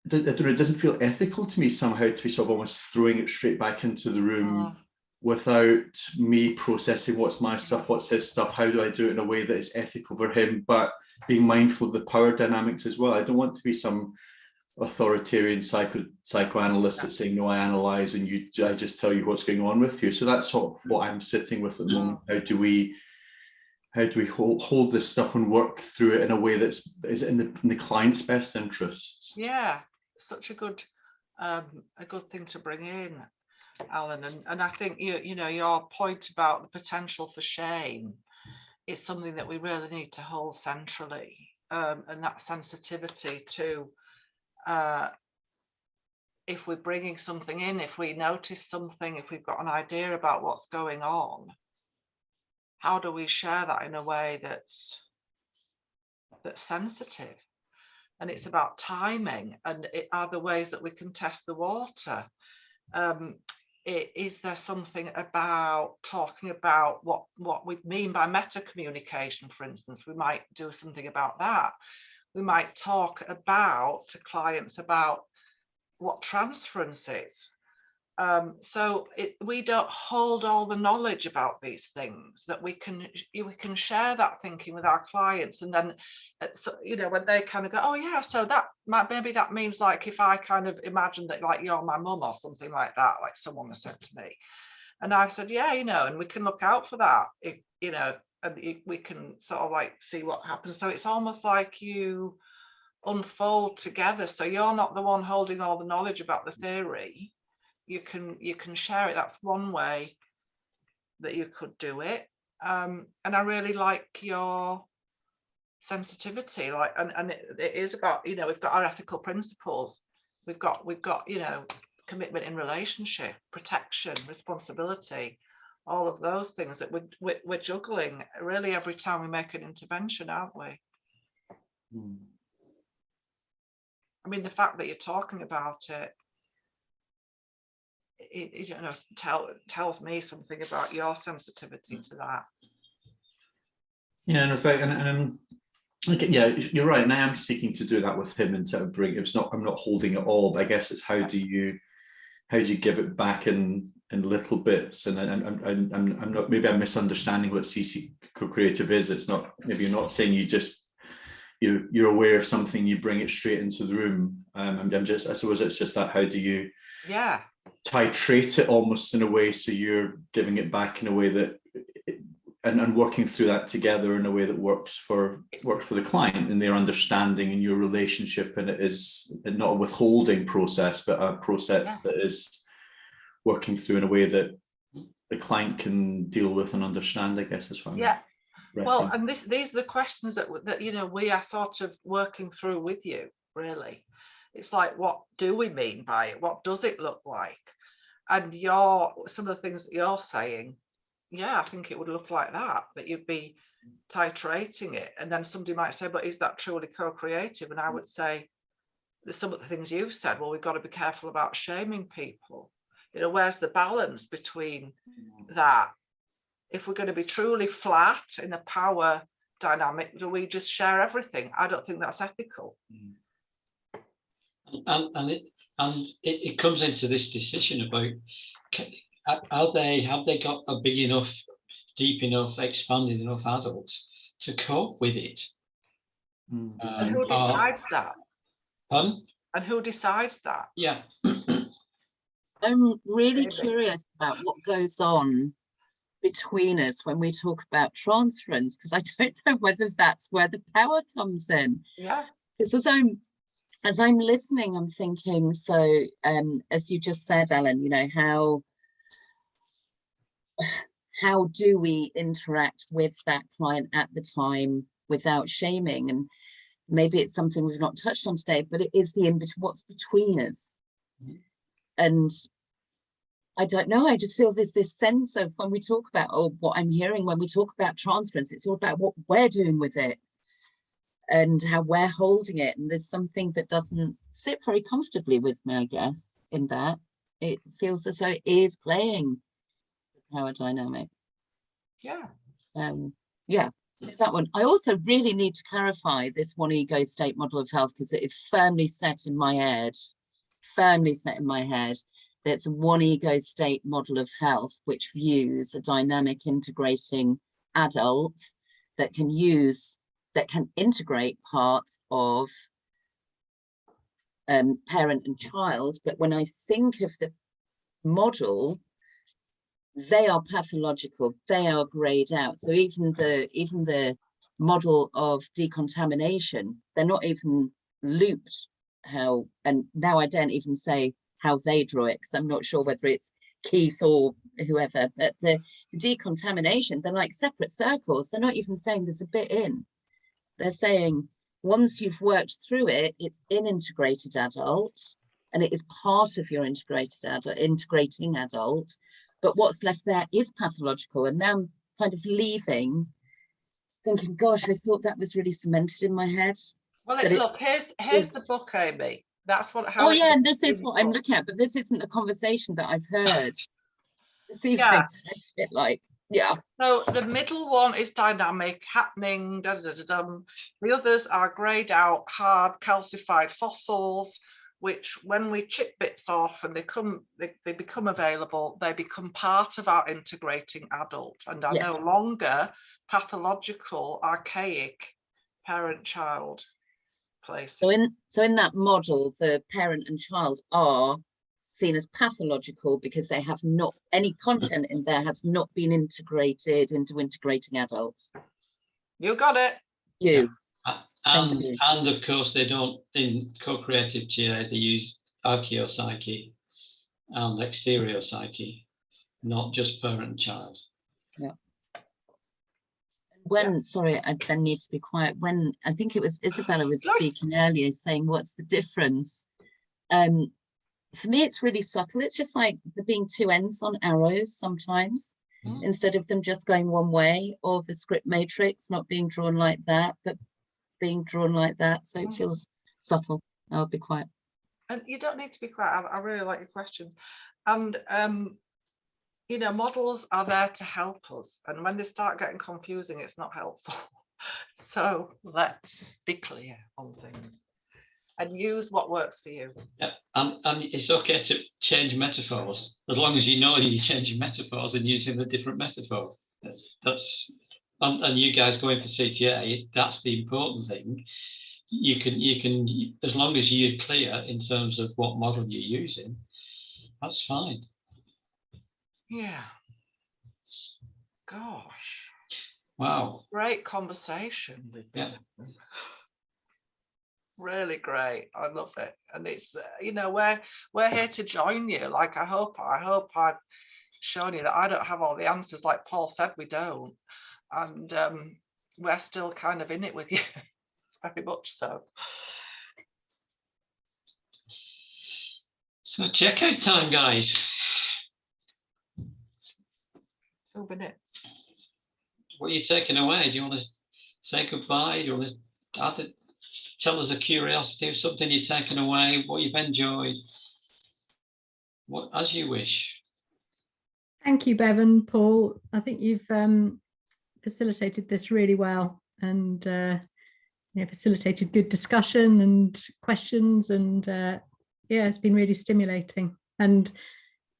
[SPEAKER 14] I don't know, it doesn't feel ethical to me somehow to be sort of almost throwing it straight back into the room without me processing what's my stuff, what's his stuff, how do I do it in a way that is ethical for him, but being mindful of the power dynamics as well. I don't want to be some authoritarian psychoanalyst that's saying, no, I analyze and I just tell you what's going on with you. So that's sort of what I'm sitting with at the moment. How do we hold this stuff and work through it in a way that's in the client's best interests?
[SPEAKER 1] Yeah, such a good thing to bring in, Alan. And I think your point about the potential for shame is something that we really need to hold centrally, and that sensitivity to if we're bringing something in, if we notice something, if we've got an idea about what's going on, how do we share that in a way that's sensitive? And it's about timing, and are there ways that we can test the water? Is there something about talking about what we mean by meta communication, for instance? We might do something about that. We might talk about to clients about what transference is. So we don't hold all the knowledge about these things, that we can share that thinking with our clients, and then so, you know, when they kind of go, oh yeah, so that maybe that means, like, if I kind of imagine that, like, you're my mum or something like that, like someone has said to me, and I've said, yeah, you know, and we can look out for that, you know, and we can sort of like see what happens. So it's almost like you unfold together, so you're not the one holding all the knowledge about the theory. You can share it. That's one way that you could do it. And I really like your sensitivity, like, and it is about, you know, we've got our ethical principles, we've got you know, commitment in relationship, protection, responsibility, all of those things that we're juggling really every time we make an intervention, aren't we? I mean, the fact that you're talking about it, you know, tells me something about your sensitivity to that.
[SPEAKER 14] Yeah, in fact, and okay, yeah, you're right. And I am seeking to do that with him, and to bring. It's not. I'm not holding it all. But I guess it's how do you give it back in little bits? And I'm not. Maybe I'm misunderstanding what CC co-creative is. It's not. Maybe you're not saying you just. You're aware of something, you bring it straight into the room. I'm just. I suppose it's just that. How do you?
[SPEAKER 1] Yeah.
[SPEAKER 14] Titrate it almost in a way, so you're giving it back in a way that, and working through that together in a way that works for the client and their understanding and your relationship, and it is not a withholding process, but a process that is working through in a way that the client can deal with and understand, I guess, is what I'm
[SPEAKER 1] well, and these are the questions that you know, we are sort of working through with you, really. It's like, what do we mean by it? What does it look like? And some of the things that you're saying, yeah, I think it would look like that you'd be titrating it. And then somebody might say, but is that truly co-creative? And I would say, there's some of the things you've said, well, we've got to be careful about shaming people. You know, where's the balance between that? If we're going to be truly flat in a power dynamic, do we just share everything? I don't think that's ethical.
[SPEAKER 2] And it comes into this decision about have they got a big enough, deep enough, expanded enough adults to cope with it?
[SPEAKER 1] And who decides that?
[SPEAKER 2] Pardon?
[SPEAKER 1] And who decides that?
[SPEAKER 2] Yeah.
[SPEAKER 5] I'm really curious about what goes on between us when we talk about transference, because I don't know whether that's where the power comes in.
[SPEAKER 1] Yeah.
[SPEAKER 5] Because as I'm listening, I'm thinking, so as you just said, Alan, you know, how do we interact with that client at the time without shaming? And maybe it's something we've not touched on today, but it is what's between us. And I don't know, I just feel there's this sense of when we talk about, what I'm hearing when we talk about transference, it's all about what we're doing with it and how we're holding it. And there's something that doesn't sit very comfortably with me, I guess, in that. It feels as though it is playing the power dynamic.
[SPEAKER 1] Yeah.
[SPEAKER 5] Yeah, that one. I also really need to clarify this one ego state model of health, because it is firmly set in my head. There's a one ego state model of health, which views a dynamic integrating adult that can integrate parts of parent and child. But when I think of the model, they are pathological, they are grayed out. So even the model of decontamination, they're not even looped how, and now I don't even say how they draw it, because I'm not sure whether it's Keith or whoever, but the decontamination, they're like separate circles. They're not even saying there's a bit in. They're saying once you've worked through it, it's in integrated adult. and it is part of your integrating adult, but what's left there is pathological. And now I'm kind of leaving, thinking, gosh, I thought that was really cemented in my head.
[SPEAKER 1] Well, look, here's the book, Amy. That's what.
[SPEAKER 5] Oh yeah, and this is what I'm looking at, but this isn't a conversation that I've heard this evening.
[SPEAKER 1] Yeah.
[SPEAKER 5] So a bit like, yeah.
[SPEAKER 1] So the middle one is dynamic, happening. Da, da, da, da. The others are greyed out, hard, calcified fossils, which when we chip bits off and they become available, they become part of our integrating adult and are no longer pathological, archaic parent-child places.
[SPEAKER 5] So in that model, the parent and child are seen as pathological because they have not, any content in there has not been integrated into integrating adults.
[SPEAKER 1] You got it.
[SPEAKER 2] And of course, they don't, in co-creative TA, they use archaeopsyche and exteriopsyche, not just parent and child.
[SPEAKER 5] Yeah. Sorry, I then need to be quiet. When I think it was Isabella was speaking earlier, saying what's the difference? For me, it's really subtle. It's just like there being two ends on arrows sometimes, instead of them just going one way, or the script matrix not being drawn like that, but being drawn like that. So it feels subtle. I'll be quiet.
[SPEAKER 1] And you don't need to be quiet. I really like your questions. And you know, models are there to help us. And when they start getting confusing, it's not helpful. So let's be clear on things and use what works for you.
[SPEAKER 2] Yeah, and it's okay to change metaphors as long as you know you're changing metaphors and using a different metaphor. That's and you guys going for CTA, that's the important thing. You can as long as you're clear in terms of what model you're using, that's fine.
[SPEAKER 1] Yeah. Gosh.
[SPEAKER 2] Wow.
[SPEAKER 1] Great conversation.
[SPEAKER 2] Yeah.
[SPEAKER 1] Really great. I love it. And it's you know, we're here to join you. Like I hope I've shown you that I don't have all the answers. Like Paul said, we don't. And we're still kind of in it with you. Very much so.
[SPEAKER 2] So checkout time, guys.
[SPEAKER 1] 2 minutes.
[SPEAKER 2] What are you taking away? Do you want to say goodbye? Do you want to tell us a curiosity of something you've taken away, what you've enjoyed? What, as you wish.
[SPEAKER 7] Thank you, Bev and Paul. I think you've facilitated this really well, and facilitated good discussion and questions, and yeah, it's been really stimulating. And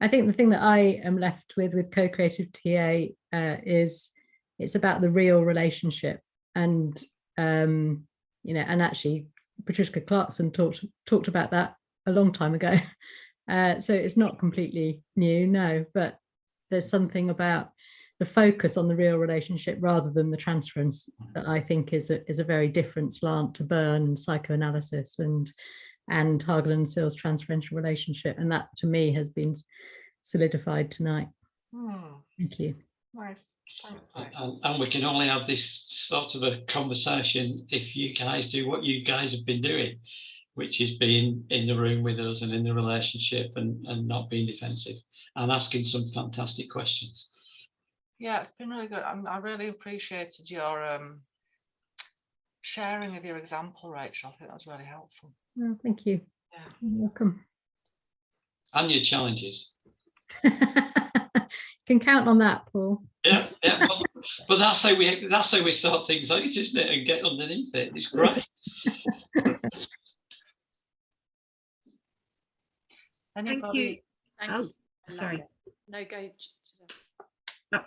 [SPEAKER 7] I think the thing that I am left with co-creative TA is it's about the real relationship, and and actually Patricia Clarkson talked about that a long time ago. So it's not completely new, no, but there's something about the focus on the real relationship rather than the transference that I think is a very different slant to Byrne and psychoanalysis and Hagel and Searle's transferential relationship, and that to me has been solidified tonight. Thank you.
[SPEAKER 1] Nice. Thanks.
[SPEAKER 2] And we can only have this sort of a conversation if you guys do what you guys have been doing, which is being in the room with us and in the relationship and not being defensive and asking some fantastic questions.
[SPEAKER 1] Yeah, it's been really good. I really appreciated your sharing of your example, Rachel. I think that was really helpful.
[SPEAKER 7] Oh, thank you.
[SPEAKER 1] Yeah.
[SPEAKER 7] You're welcome.
[SPEAKER 2] And your challenges.
[SPEAKER 7] Can count on that, Paul.
[SPEAKER 2] Yeah, but that's how we sort things out, isn't it? And get underneath it. It's great.
[SPEAKER 8] Thank you.
[SPEAKER 9] Oh, sorry.
[SPEAKER 8] No, go.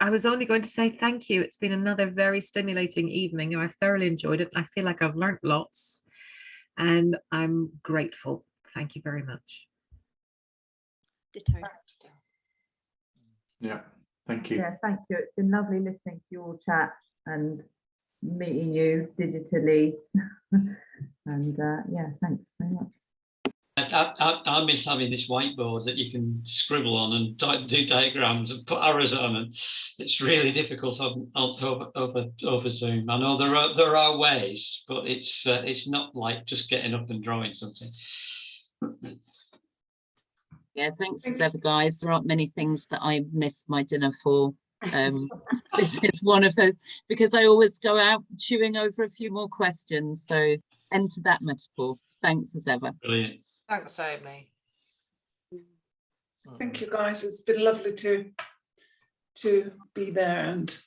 [SPEAKER 9] I was only going to say thank you. It's been another very stimulating evening, and I've thoroughly enjoyed it. I feel like I've learnt lots, and I'm grateful. Thank you very much.
[SPEAKER 8] Ditto.
[SPEAKER 14] Yeah, thank you.
[SPEAKER 6] Yeah, thank you. It's been lovely listening to you all chat and meeting you digitally. And yeah, thanks very much.
[SPEAKER 2] I miss having this whiteboard that you can scribble on and do diagrams and put arrows on, and it's really difficult over Zoom. I know there are ways, but it's not like just getting up and drawing something.
[SPEAKER 5] Yeah, thanks as ever, guys. There aren't many things that I miss my dinner for. This is one of those, because I always go out chewing over a few more questions. So enter that metaphor. Thanks as ever.
[SPEAKER 2] Brilliant.
[SPEAKER 1] Thanks, Amy.
[SPEAKER 3] Thank you, guys. It's been lovely to be there and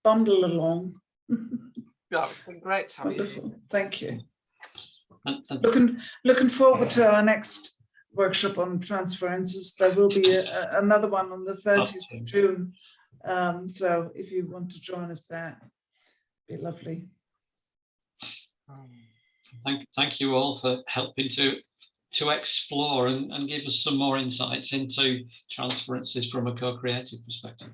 [SPEAKER 3] bundle along.
[SPEAKER 1] Yeah, it's been great to have you.
[SPEAKER 3] Wonderful. Thank you.
[SPEAKER 2] And
[SPEAKER 3] Looking forward to our next workshop on transferences. There will be another one on the 30th of June. So if you want to join us there, it'd be lovely.
[SPEAKER 2] thank you all for helping to explore and give us some more insights into transferences from a co-creative perspective.